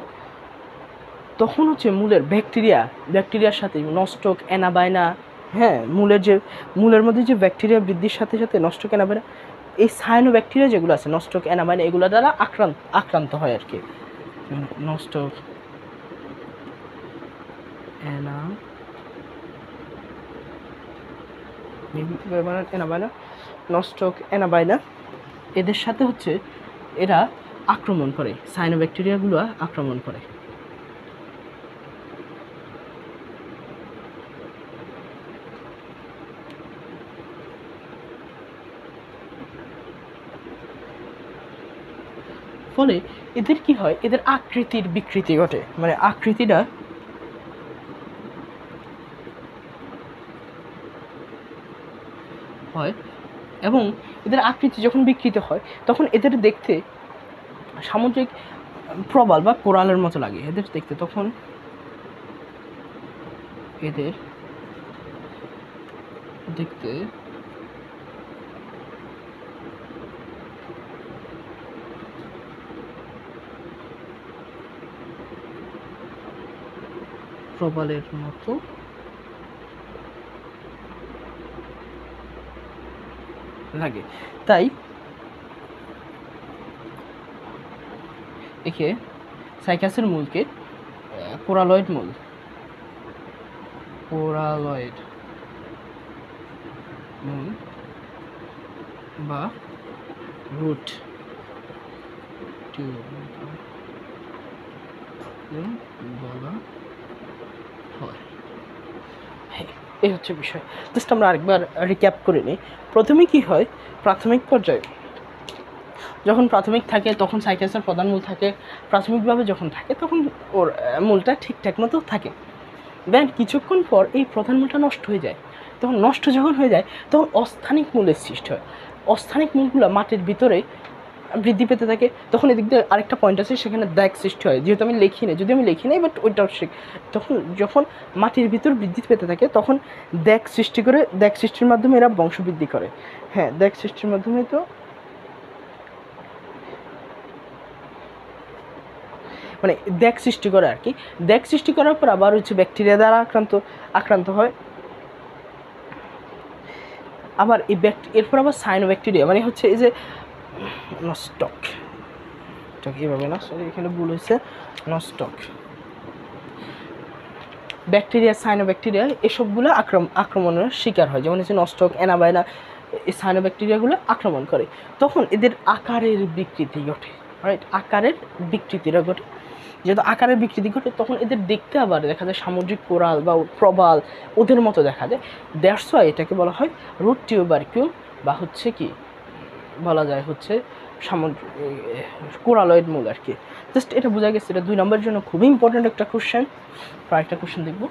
তখন হচ্ছে মূলের ব্যাকটেরিয়ার সাথে নস্টক, অ্যানাবায়না, হ্যাঁ মূলের মধ্যে যে ব্যাকটেরিয়া বৃদ্ধির সাথে সাথে নস্টক, অ্যানাবায়না, এই সায়ানো ব্যাকটেরিয়া যেগুলো আছে নস্টক, অ্যানাবায়না, এগুলো দ্বারা আক্রান্ত হয় আর কি। নস্টক, অ্যানাবায়না, নস্টক, অ্যানাবায়না, এদের সাথে হচ্ছে এরা আক্রমণ করে, সায়ানো ব্যাকটেরিয়াগুলো আক্রমণ করে। ফলে এদের কি হয়, এদের আকৃতির বিকৃতি ঘটে, মানে আকৃতিটা হয়, এবং এদের আকৃতি যখন বিকৃত হয় তখন এদের দেখতে সামুদ্রিক প্রবাল বা কোরালের মতো লাগে এদের দেখতে। তখন এদের দেখতে প্রবালের মতো লাগে। তাই একে সাইকাসের মূলকে কোরালয়েড মূল বা রুট বলা হয়। এই হচ্ছে বিষয়। জাস্ট আমরা আরেকবার রিক্যাপ করে নিই। প্রথমে কি হয়, প্রাথমিক পর্যায়ে যখন প্রাথমিক থাকে তখন সাইকাসের প্রধান মূল থাকে, প্রাথমিকভাবে যখন থাকে তখন ওর মূলটা ঠিকঠাক মতো থাকে। দেন কিছুক্ষণ পর এই প্রধান মূলটা নষ্ট হয়ে যায়। তখন নষ্ট যখন হয়ে যায় তখন অস্থানিক মূলের সৃষ্টি হয়। অস্থানিক মূলগুলো মাটির ভিতরে বৃদ্ধি পেতে থাকে। তখন এদিক দিয়ে আরেকটা পয়েন্ট আছে, সেখানে দাগ সৃষ্টি হয়, যেহেতু আমি লিখি নাই বাট ওইটাও তখন যখন মাটির ভিতর বৃদ্ধি পেতে থাকে তখন দাগ সৃষ্টি করে, দাগ সৃষ্টির মাধ্যমে এরা বংশবৃদ্ধি করে। হ্যাঁ, দাগ সৃষ্টির মাধ্যমে তো মানে দাগ সৃষ্টি করে আর কি। দাগ সৃষ্টি করার পর আবার হচ্ছে ব্যাকটেরিয়া দ্বারা আক্রান্ত হয়। আবার এই এরপর আবার সায়ানো ব্যাকটেরিয়া, মানে হচ্ছে এই যে নস্টক, এইভাবে না, সরি এখানে ভুল হয়েছে, নস্টক ব্যাকটেরিয়া, সায়ানো ব্যাকটেরিয়া এসবগুলো আক্রমণের শিকার হয়। যেমন হচ্ছে নস্টক, অ্যানাবায়না, এই সায়ানো ব্যাকটেরিয়াগুলো আক্রমণ করে। তখন এদের আকারের বিকৃতি ঘটে, রাইট, আকারের বিকৃতিটা ঘটে। যেহেতু আকারের বিকৃতি ঘটে তখন এদের দেখতে আবার দেখা যায় সামুদ্রিক কোরাল বা প্রবাল ওদের মতো দেখা যায়। দ্যাটস ওয়াই এটাকে বলা হয় রুট টিউবারকিউল, বা হচ্ছে কি বলা যায় হচ্ছে কোরালয়েড মূল আর কি। জাস্ট এটা বোঝা গেছে, এটা 2 নম্বরের জন্য খুবই ইম্পর্টেন্ট একটা কোশ্চেন। আরেকটা কোশ্চেন দেখব।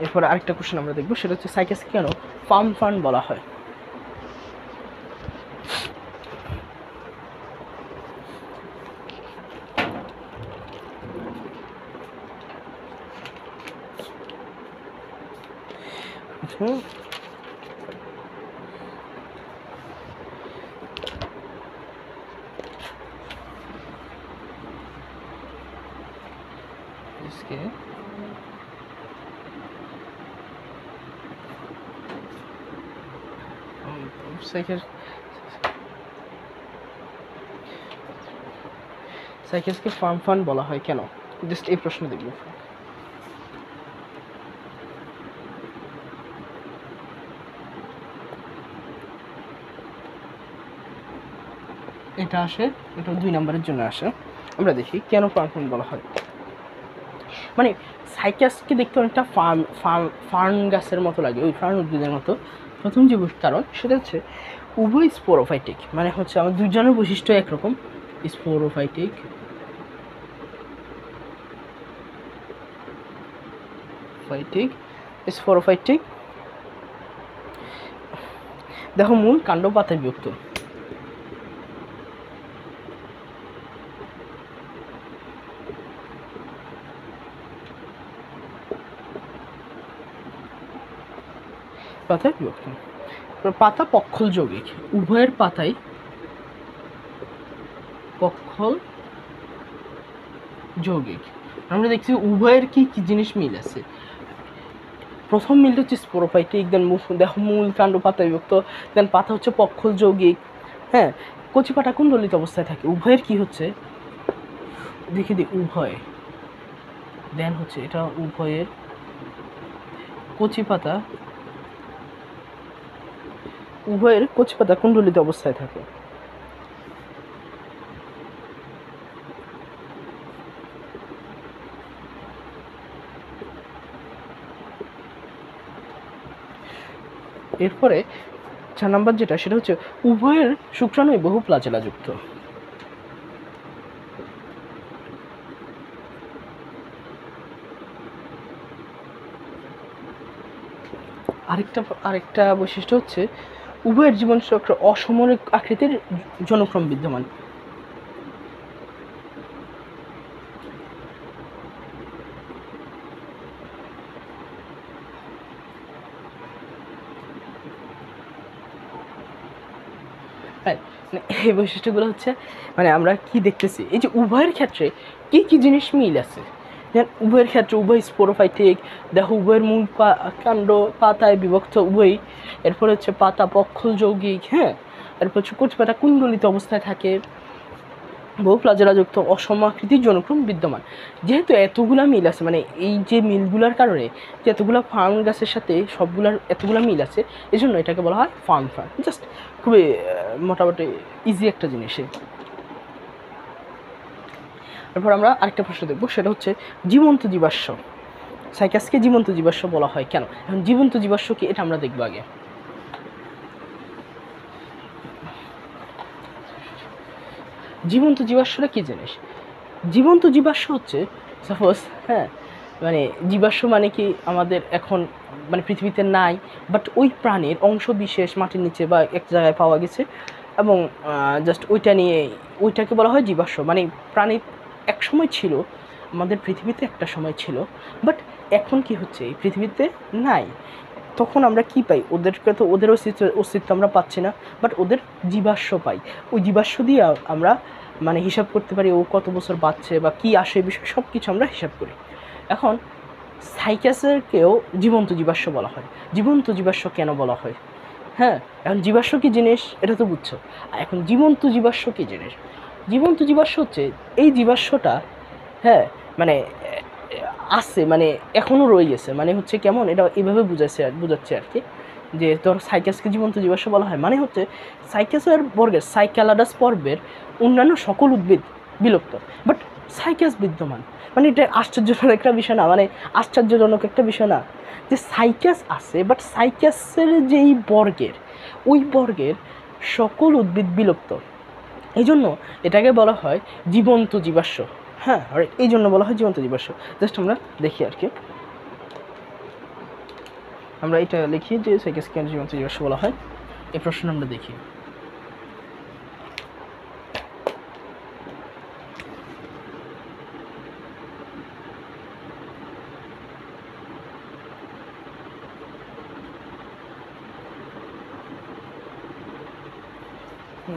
এরপরে আরেকটা কোশ্চেন আমরা দেখব, সেটা হচ্ছে সাইকাসকে কেন ফার্ম ফান্ড বলা হয়। इसके সাইকাসকে ফার্ম ফান্ড বলা হয় কেন, জাস্ট এই প্রশ্ন দেখব। এটা আসে, এটা 2 নম্বরের জন্য আসে। আমরা দেখি কেন ফার্ম ফান্ড বলা হয়। মানে সাইকাসকে দেখতে অনেকটা ফার্ন গাছের মতো লাগে, ওই ফার্ন উদ্ভিদের মতো। প্রথম যে কারণ সেটা হচ্ছে উভয় স্পোরোফাইটিক, মানে হচ্ছে আমার দুইজনের বৈশিষ্ট্য একরকম, স্পোরোফাইটিক স্পোরোফাইটিক। দেখো মূল কাণ্ড পাতায় বিভক্ত। পাতায় বিভক্ত, পাতা পক্ষল যৌগিক, উভয়ের পাতায় পক্ষল যৌগিক। আমরা দেখছি উভয়ের কি কি জিনিস মিল আছে। প্রথম মিলটা হচ্ছে স্পোরোফাইটিক, দেন দেখো মূল কাণ্ড পাতায় বিভক্ত, দেন পাতা হচ্ছে পক্ষল যৌগিক। হ্যাঁ, কচি পাতা কুণ্ডলিত অবস্থায় থাকে। উভয়ের কি হচ্ছে দেখি উভয়, দেন হচ্ছে এটা উভয়ের কচি পাতা, উভয়ের কচি পাতা কুণ্ডলিত অবস্থায় থাকে। এরপরে 4 নম্বর যেটা, সেটা হচ্ছে উভয়ের শুক্রাণুই বহু ফ্ল্যাজেলা যুক্ত। আরেকটা বৈশিষ্ট্য হচ্ছে উভয়ের জীবনচক্র অসমরিক আকৃতির জনক্রম বিদ্যমান। এই বৈশিষ্ট্যগুলো হচ্ছে মানে আমরা কি দেখতেছি, এই যে উভয়ের ক্ষেত্রে কি কি জিনিস মিল আছে। উভয়ের ক্ষেত্রে উভয় স্পোরোফাইটিক, দেখো উভয়ের মূল কাণ্ড পাতায় বিভক্ত উভয়। এরপর হচ্ছে পাতা পক্ষল যৌগিক। হ্যাঁ, এরপর হচ্ছে কচি পাতা কুণ্ডলিত অবস্থায় থাকে, বহু ফ্ল্যাজেলাযুক্ত, অসমাকৃতির জনক্রম বিদ্যমান। যেহেতু এতগুলা মিল আছে, মানে এই যে মিলগুলার কারণে যে এতগুলা ফার্ন গাছের সাথে সবগুলার এতগুলা মিল আছে, এই জন্য এটাকে বলা হয় ফার্ন। জাস্ট খুবই মোটামুটি ইজি একটা জিনিস। এরপর আমরা আরেকটা প্রশ্ন দেখব, সেটা হচ্ছে জীবন্ত জীবাশ্ম। সাইকাসকে জীবন্ত জীবাশ্ম বলা হয় কেন। এখন জীবন্ত জীবাশ্ম কি, এটা আমরা দেখব আগে। জীবন্ত জীবাশ্মটা কি জিনিস? জীবন্ত জীবাশ্ম হচ্ছে সাপোজ, হ্যাঁ, মানে জীবাশ্ম মানে কি আমাদের এখন মানে পৃথিবীতে নাই, বাট ওই প্রাণীর অংশ বিশেষ মাটির নিচে বা এক জায়গায় পাওয়া গেছে, এবং জাস্ট ওইটাকে বলা হয় জীবাশ্ম। মানে প্রাণী এক সময় ছিল, আমাদের পৃথিবীতে একটা সময় ছিল, বাট এখন কি হচ্ছে এই পৃথিবীতে নাই। তখন আমরা কি পাই, ওদেরকে তো ওদের অস্তিত্ব আমরা পাচ্ছি না, বাট ওদের জীবাশ্ম পাই। ওই জীবাশ্ম দিয়ে আমরা মানে হিসাব করতে পারি ও কত বছর বাঁচছে বা কী আসে, বিষয় সব কিছু আমরা হিসাব করি। এখন সাইকাসেরকেও জীবন্ত জীবাশ্ম বলা হয়। জীবন্ত জীবাশ্ম কেন বলা হয়? হ্যাঁ, এখন জীবাশ্ম কী জিনিস এটা তো বুঝছো। এখন জীবন্ত জীবাশ্ম কী জিনিস? জীবন্ত জীবাশ্ম হচ্ছে এই জীবাশ্মটা, হ্যাঁ, মানে আছে, মানে এখনও রয়ে গেছে। মানে হচ্ছে কেমন, এটা এইভাবে বোঝাচ্ছে আর কি, যে তোর সাইকাসকে জীবন্ত জীবাশ্ম বলা হয় মানে হচ্ছে সাইকাসের বর্গের সাইক্যালাডাস পর্বের অন্যান্য সকল উদ্ভিদ বিলুপ্ত, বাট সাইকাস বিদ্যমান। মানে এটা আশ্চর্যজনক একটা বিষয় না, মানে আশ্চর্যজনক একটা বিষয় না যে সাইকাস আছে, বাট সাইকাসের যেই বর্গের, ওই বর্গের সকল উদ্ভিদ বিলুপ্ত। এই জন্য এটাকে বলা হয় জীবন্ত জীবাশ্ম। হ্যাঁ, এই জন্য বলা হয় জীবন্ত জীবাশ্ম। জাস্ট আমরা দেখি আর কি, আমরা এটা লিখি যে সাইকাসকে কেন জীবন্ত জীবাশ্ম বলা হয়। এই প্রশ্ন আমরা দেখি।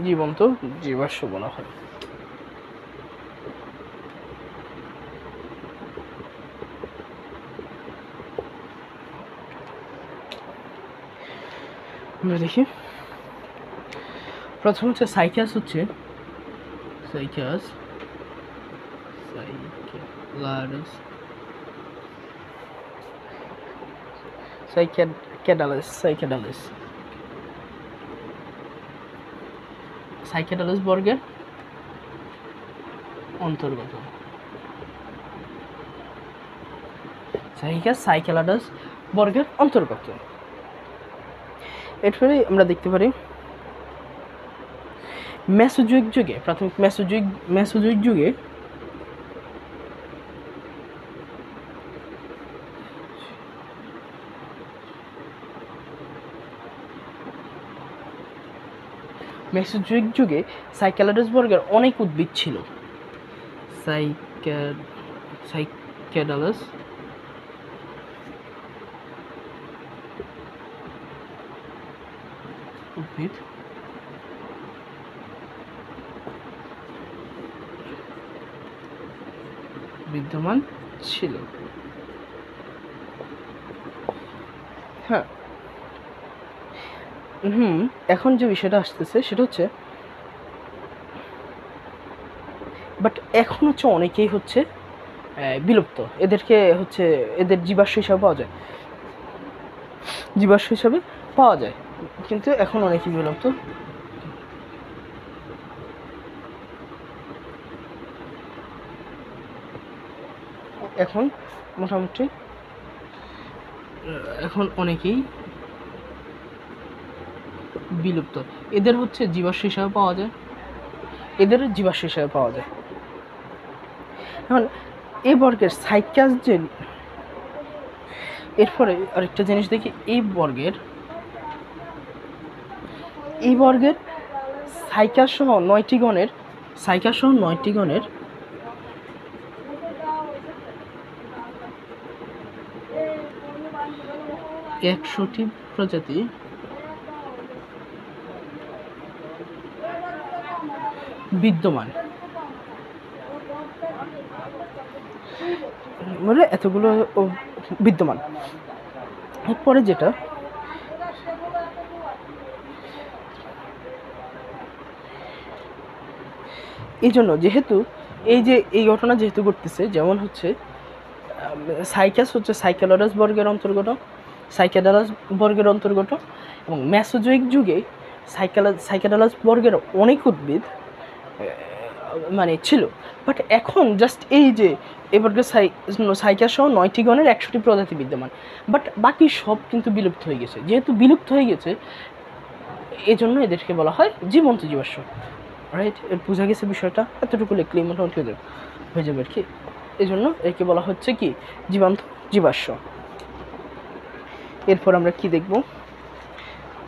জীবন্ত জীবাশ্ম বলা হয়। আমরা দেখি, প্রথম হচ্ছে সাইকাস, হচ্ছে সাইকাস, সাইকেডালাস, সাইকেডালাস বর্গের অন্তর্গত। সাইকাস সাইকেডালাস বর্গের অন্তর্গত। এরপরে আমরা দেখতে পারি মেসোজোয়িক যুগে, প্রাথমিক মেসোজোয়িক যুগে সাইকেলাডাস বর্গের অনেক উদ্ভিদ ছিল। সাইকেডালাস উদ্ভিদ বিদ্যমান ছিল। হ্যাঁ, এখন যে বিষয়টা আসতেছে সেটা হচ্ছে, বাট এখন হচ্ছে অনেকেই হচ্ছে বিলুপ্ত, এদেরকে হচ্ছে এদের জীবাশ্ম হিসাবে পাওয়া যায়, কিন্তু এখন অনেকেই বিলুপ্ত। এখন মোটামুটি এখন অনেকেই বিলুপ্ত, এদের হচ্ছে জীবাশ্ম হিসাবে পাওয়া যায়, এখন এই বর্গের সাইকাস যে, এরপরে আরেকটা জিনিস দেখি, এই বর্গের সাইকাস সহ 9টি গণের 100টি প্রজাতি বিদ্যমান, মানে এতগুলো বিদ্যমান। এরপরে যেটা, এই জন্য যেহেতু এই ঘটনা যেহেতু ঘটতেছে, যেমন হচ্ছে সাইকাস হচ্ছে সাইকেডালাস বর্গের অন্তর্গত, এবং মেসোজোয়িক যুগে সাইকেডালাস বর্গের অনেক উদ্ভিদ মানে ছিল, বাট এখন জাস্ট এই যে এবারকে সাইকাস সহ 9টি গণের 100টি প্রজাতি বিদ্যমান, বাট বাকি সব কিন্তু বিলুপ্ত হয়ে গেছে। যেহেতু বিলুপ্ত হয়ে গেছে, এই জন্য এদেরকে বলা হয় জীবন্ত জীবাশ্ম। রাইট, বোঝা গেছে বিষয়টা? এতটুকু লিখলেই মোটামুটি হয়ে যাবে আর কি। এই জন্য একে বলা হচ্ছে কি জীবন্ত জীবাশ্ম। এরপর আমরা কি দেখব,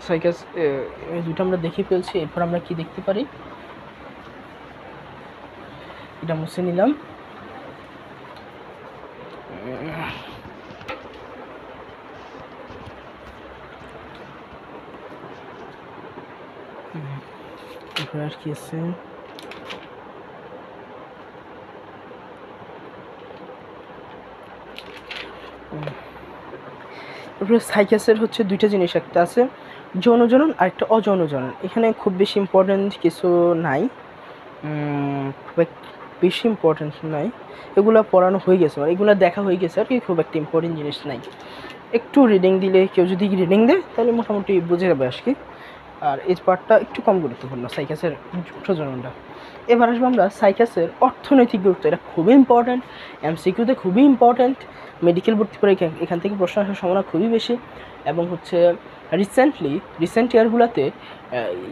সাইকাস দুটো আমরা দেখে ফেলছি। এরপর আমরা কি দেখতে পারি, এটা মুছে নিলাম। এরপর আর কি আছে, সাইকাসের হচ্ছে দুইটা জিনিস, একটা আছে যৌন জনন আর একটা অযৌন জনন। এখানে খুব বেশি ইম্পর্টেন্ট কিছু নাই, এগুলো পড়ানো হয়ে গেছে, মানে এগুলো দেখা হয়ে গেছে আর কি, খুব একটা ইম্পর্টেন্ট জিনিস নাই। একটু রিডিং দিলে, কেউ যদি রিডিং দেয় তাহলে মোটামুটি বুঝে যাবে আর কি। আর এই পার্টটা একটু কম গুরুত্বপূর্ণ সাইকাসের প্রজননটা। এবার আসবো আমরা সাইকাসের অর্থনৈতিক গুরুত্ব। এটা খুবই ইম্পর্ট্যান্ট, এমসিকিউতে খুবই ইম্পর্ট্যান্ট, মেডিকেল ভর্তি করে এখান থেকে প্রশ্ন আসার সম্ভাবনা খুবই বেশি। এবং হচ্ছে রিসেন্ট ইয়ারগুলোতে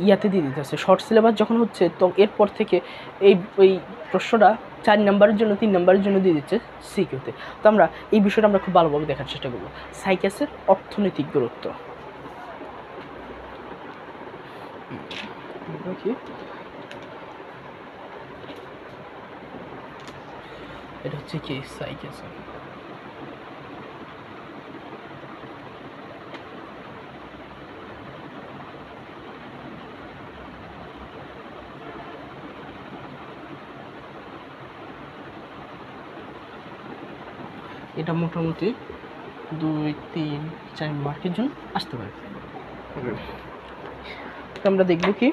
ইয়াতে দিয়ে দিতেছে শর্ট সিলেবাস যখন হচ্ছে, তো এরপর থেকে এই প্রশ্নটা 4 নাম্বারের জন্য 3 নাম্বারের জন্য দিয়ে দিচ্ছে সিকিউতে। তো আমরা এই বিষয়টা আমরা খুব ভালোভাবে দেখার চেষ্টা করবো, সাইকাসের অর্থনৈতিক গুরুত্ব। এটা হচ্ছে কি সাইকাস। এটা মোটামুটি 2-3-4 মার্কের জন্য আসতে পারে। আমরা দেখব কি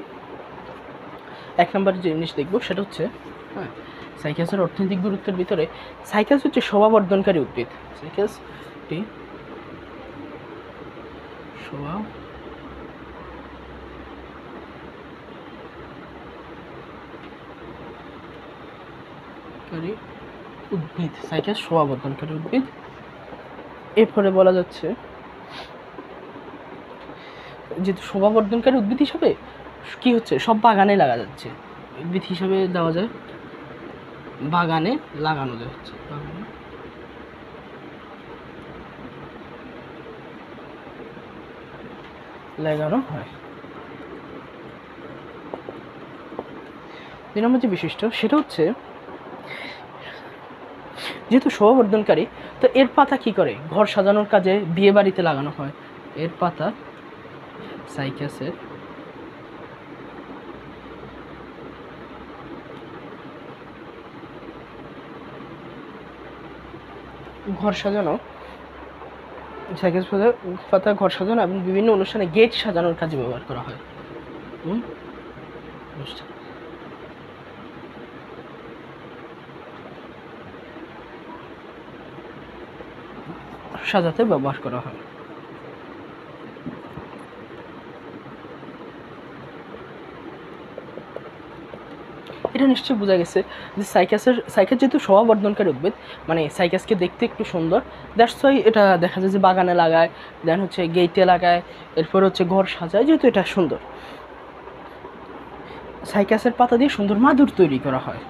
1 নম্বর যে জিনিস দেখব সেটা হচ্ছে সাইকাসের অর্থনৈতিক গুরুত্বের ভিতরে সাইকাস হচ্ছে শোভাবর্ধনকারী উদ্ভিদ। সাইকাসটি উদ্ভিদ, সাইকাস শোভাবর্ধনকারী উদ্ভিদ। এরপরে বলা যাচ্ছে যেহেতু শোভাবর্ধনকারী উদ্ভিদ হিসাবে কি হচ্ছে সব বাগানে লাগা যাচ্ছে, উদ্ভিদ হিসাবে দেওয়া যায়, বাগানে লাগানো যাচ্ছে, বাগানে লাগানো হয়। 2 নম্বর যে বিশিষ্ট সেটা হচ্ছে যেহেতু শোভাবর্ধনকারী, তো এর পাতা কি করে ঘর সাজানোর কাজে বিয়ে বাড়িতে লাগানো হয়। এর পাতা সাইকাসের ঘর সাজানো, সাইকাস পাতা ঘর সাজানো এবং বিভিন্ন অনুষ্ঠানে গেট সাজানোর কাজে ব্যবহার করা হয়। সাজাতে ব্যবহার করা হয়। এটা নিশ্চয়ই বোঝা গেছে যে সাইকাস যেহেতু শোভাবর্ধনকারী উদ্ভিদ, মানে সাইকাসকে দেখতে একটু সুন্দর, দ্যাটস ওয়াই এটা দেখা যায় যে বাগানে লাগায়, দেন হচ্ছে গেটে লাগায়, এরপর হচ্ছে ঘর সাজায়, যেহেতু এটা সুন্দর। সাইকাসের পাতা দিয়ে সুন্দর মাদুর তৈরি করা হয়।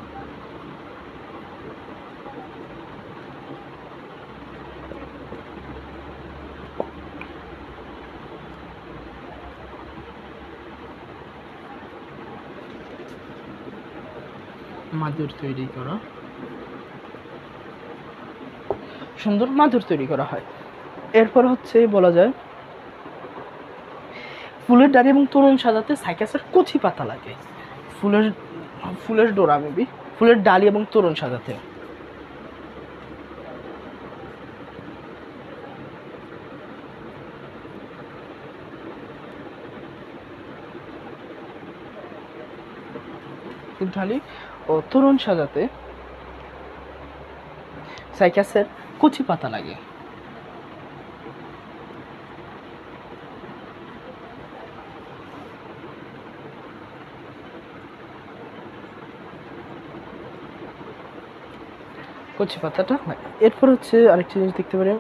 মাদুর তৈরি করা, সুন্দর মাদুর তৈরি করা হয়। এরপর হচ্ছে বলা যায় ফুলের ডালি এবং তোরণ সাজাতে সাইকাসের কচি পাতা লাগে। ফুলের ডোরা মেবি, ফুলের ডালি এবং তোরণ সাজাতে। ফুল ডালি ও তোরণ সাজাতে সাইকাসের কচি পাতা লাগে। কচি পাতাটা হয়। এরপর হচ্ছে আরেকটা জিনিস দেখতে পারেন,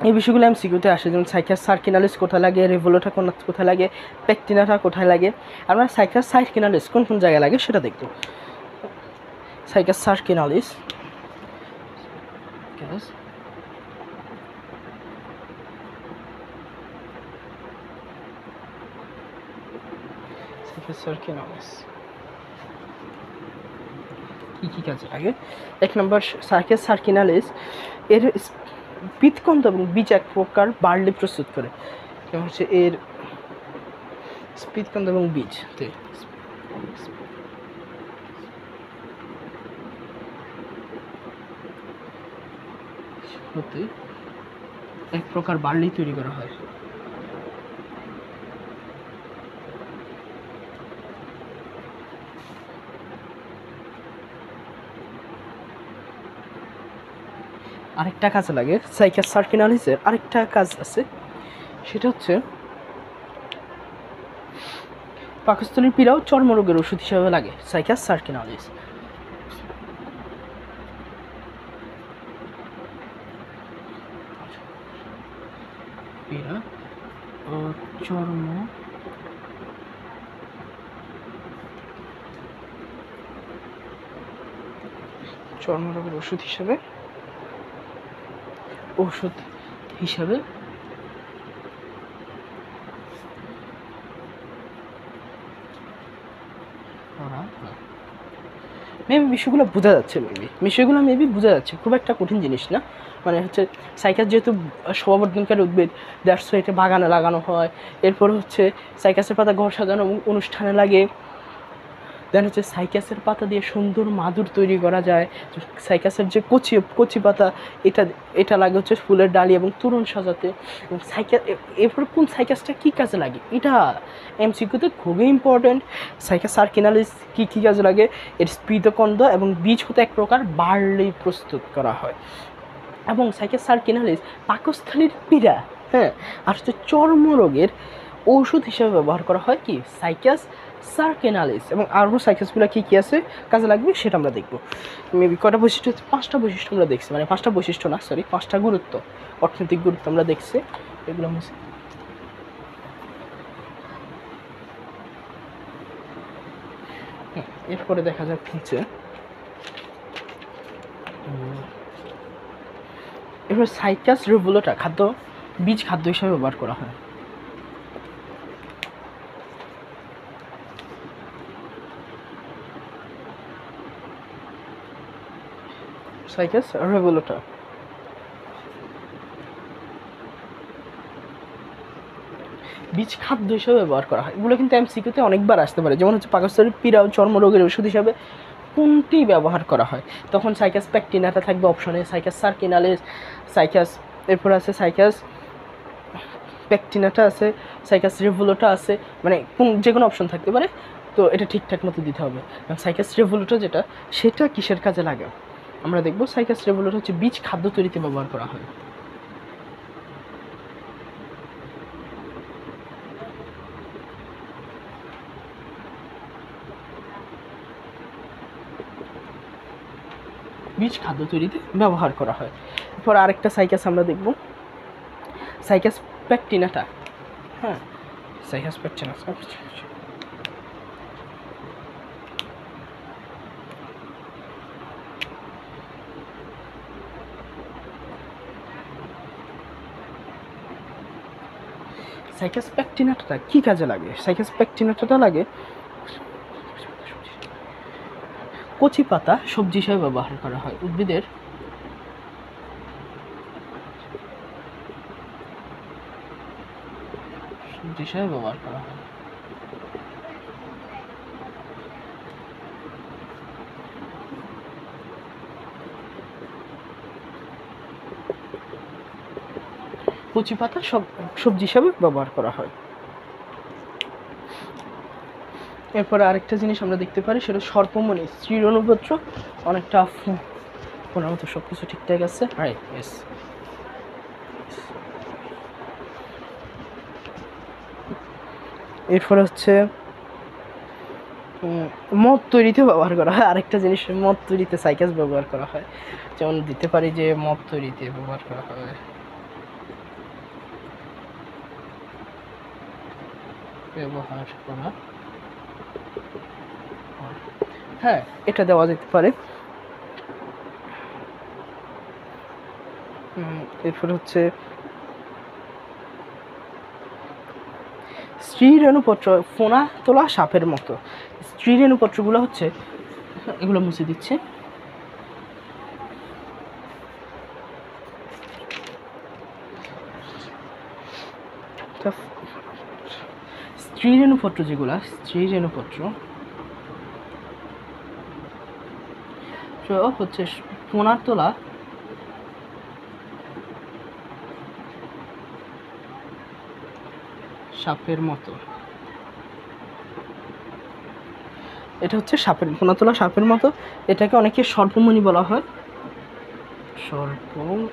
এই বিষয়গুলো এমসিকিউতে আসে, যেমন সাইকাস সার্কিনালিস কোথায় লাগে, রেভোলোটা কোথায় লাগে, পেকটিনাটা কোথায় লাগে। আমরা সাইকাস সার্কিনালিস কোন কোন জায়গায় লাগে সেটা দেখব। সাইকাস সার্কিনালিস কি কাজে লাগে? 1 নম্বর সাইকাস সার্কিনালিস এর পিতকন্দ এবং বীজ এক প্রকার বার্লি প্রস্তুত করে। যেমন হচ্ছে এর পিতকন্দ এবং বীজ হতে এক প্রকার বার্লি তৈরি করা হয়। আরেকটা কাজে লাগে সাইকাস সার্কিনালিসের, আরেকটা কাজ আছে, সেটা হচ্ছে পাকস্থলীর পীড়াও চর্মরোগের ওষুধ হিসেবে লাগে, সাইকাস সার্কিনালিস। পীড়া ও চর্মরোগের ওষুধ হিসেবে মেবি বিষয়গুলো বোঝা যাচ্ছে, মেবি বোঝা যাচ্ছে, খুব একটা কঠিন জিনিস না। মানে হচ্ছে সাইকাস যেহেতু শোভাবর্ধনকারী উদ্ভিদ, দ্যাটস ওয়াই এটা বাগানে লাগানো হয়। এরপর হচ্ছে সাইকাসের পাতা ঘর সাজানো অনুষ্ঠানে লাগে। দেন হচ্ছে সাইকাসের পাতা দিয়ে সুন্দর মাদুর তৈরি করা যায়। সাইকাসের যে কচি পাতা, এটা লাগে হচ্ছে ফুলের ডালি এবং তোরণ সাজাতে। এবং এরপর কোন সাইকাসটা কী কাজে লাগে, এটা এমসিকিউতে খুবই ইম্পর্টেন্ট। সাইকাস সার্কিনালিস কী কাজে লাগে, এর স্ফীতকন্দ এবং বীজ হতে এক প্রকার বার্লি প্রস্তুত করা হয়। এবং সাইকাস সার্কিনালিস পাকস্থলীর পীড়া, হ্যাঁ, আর হচ্ছে চর্মরোগের ঔষধ হিসেবে ব্যবহার করা হয় কি, সাইকাস সার্কিনালিস। এবং আরও সাইকাসগুলো কী আছে কাজে লাগবে সেটা আমরা দেখব। মেবি কটা বৈশিষ্ট্য, 5টা বৈশিষ্ট্য আমরা দেখছি, মানে 5টা বৈশিষ্ট্য না, সরি 5টা গুরুত্ব, অর্থনৈতিক গুরুত্ব আমরা দেখছি। এগুলো এরপরে দেখা যাক হচ্ছে এরপর সাইকাস রেভুলোটা বীজ খাদ্য হিসেবে ব্যবহার করা হয়। সাইকাস রেভুলোটা বীজ খাদ্য হিসেবে ব্যবহার করা হয়। এগুলো কিন্তু এমসিকিউতে অনেকবার আসতে পারে, যেমন হচ্ছে পাকস্থলীর পীড়া ও চর্মরোগের ওষুধ হিসাবে কোনটি ব্যবহার করা হয়, তখন সাইকাস প্যাকটিনাটা থাকবে অপশনে, সাইকাস সার্কিনালিস, এরপর আছে সাইকাস প্যাকটিনাটা আছে, সাইকাস রেভুলোটা আছে, মানে যে কোনো অপশন থাকতে পারে। তো এটা ঠিকঠাক মতো দিতে হবে। সাইকাস রেভুলোটা সেটা কিসের কাজে লাগে আমরা দেখব। সাইকাস রেভুলোটা হচ্ছে বীজ খাদ্য তৈরিতে ব্যবহার করা হয়। বীজ খাদ্য তৈরিতে ব্যবহার করা হয়। এরপর আরেকটা সাইকাস আমরা দেখব, সাইকাস প্যাকটিনাটা, হ্যাঁ, সাইকাস প্যাকটিনাটা সাইকাস প্যাকটিনাটা কী কাজে লাগে, সাইকাস প্যাকটিনাটা লাগে কচি পাতা সবজি হিসেবে ব্যবহার করা হয়। উদ্ভিদের সবজি হিসেবে ব্যবহার করা হয়। কচি পাতা সবজি হিসাবে ব্যবহার করা হয়। এরপরে আরেকটা জিনিস আমরা দেখতে পারি, সেটা সর্পমণি, স্ত্রীর অনুপত্র, অনেকটা ওনার মতো সব কিছু ঠিকঠাক আছে, রাইট, ইয়েস। এরপরে হচ্ছে মদ তৈরিতে ব্যবহার করা হয়। আরেকটা জিনিস, মদ তৈরিতে সাইকাস ব্যবহার করা হয়। যেমন দিতে পারি যে মদ তৈরিতে ব্যবহার করা হয়, হ্যাঁ, এটা দেওয়া যেতে পারে। এরপর হচ্ছে স্ত্রী রেণুপত্র, ফোনা তোলা সাপের মতো। স্ত্রী রেণুপত্রগুলো হচ্ছে, এগুলো মুছে দিচ্ছে, স্ত্রী রেণুপত্র যেগুলা, স্ত্রী রেণুপত্র হচ্ছে ফোনার তোলা সাপের মতো। এটা হচ্ছে ফোনা তোলা সাপের মতো। এটাকে অনেকে সর্পমণি বলা হয়, সর্পমণি।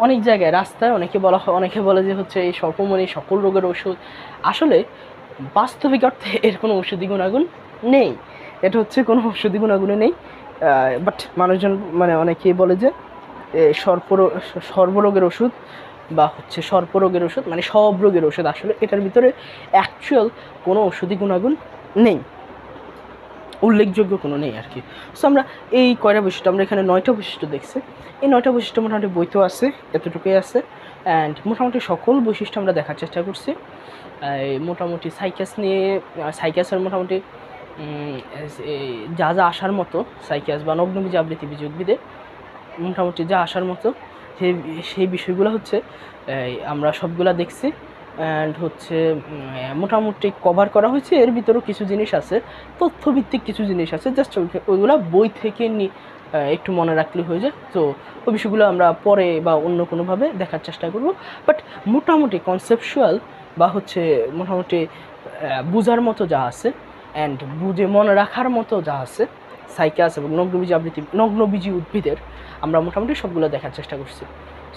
অনেক জায়গায় রাস্তায় অনেকে বলা হয়, অনেকে বলে যে হচ্ছে এই সর্পমণি সকল রোগের ওষুধ। আসলে বাস্তবিক অর্থে এর কোনো ঔষধি গুণাগুণ নেই, এটা হচ্ছে কোনো ঔষধি গুণাগুণে নেই। বাট মানুষজন মানে অনেকেই বলে যে সর্বরোগের ওষুধ বা হচ্ছে সর্পরোগের ওষুধ, মানে সব রোগের ওষুধ। আসলে এটার ভিতরে অ্যাকচুয়াল কোনো ঔষধি গুণাগুণ নেই, উল্লেখযোগ্য কোনো নেই আর কি। সো আমরা এই কয়টা বৈশিষ্ট্য, আমরা এখানে 9টা বৈশিষ্ট্য দেখছি। এই 9টা বৈশিষ্ট্য মোটামুটি বইতেও আছে, এতটুকুই আছে। অ্যান্ড মোটামুটি সকল বৈশিষ্ট্য আমরা দেখার চেষ্টা করছি। মোটামুটি সাইকাস নিয়ে, সাইকাসের মোটামুটি যা যা আসার মতো, সাইকাস বা নগ্নবীজ আবৃত্তিবীজ উদ্ভিদে মোটামুটি যা আসার মতো সেই বিষয়গুলো হচ্ছে আমরা সবগুলা দেখছি। অ্যান্ড হচ্ছে মোটামুটি কভার করা হয়েছে। এর ভিতরেও কিছু জিনিস আছে, তথ্যভিত্তিক কিছু জিনিস আছে, জাস্ট ওইগুলো বই থেকে একটু মনে রাখলে হয়ে যায়। তো ওই বিষয়গুলো আমরা পরে বা অন্য কোনোভাবে দেখার চেষ্টা করব। বাট মোটামুটি কনসেপচুয়াল বা হচ্ছে মোটামুটি বোঝার মতো যা আছে অ্যান্ড বুঝে মনে রাখার মতো যা আছে সাইকাস এবং নগ্নবীজি উদ্ভিদের, আমরা মোটামুটি সবগুলো দেখার চেষ্টা করছি।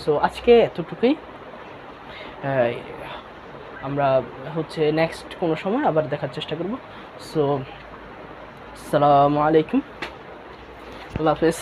সো আজকে এতটুকুই। আমরা হচ্ছে নেক্সট কোনো সময় আবার দেখার চেষ্টা করব। সো আসসালামু আলাইকুম, আল্লাহ হাফেজ।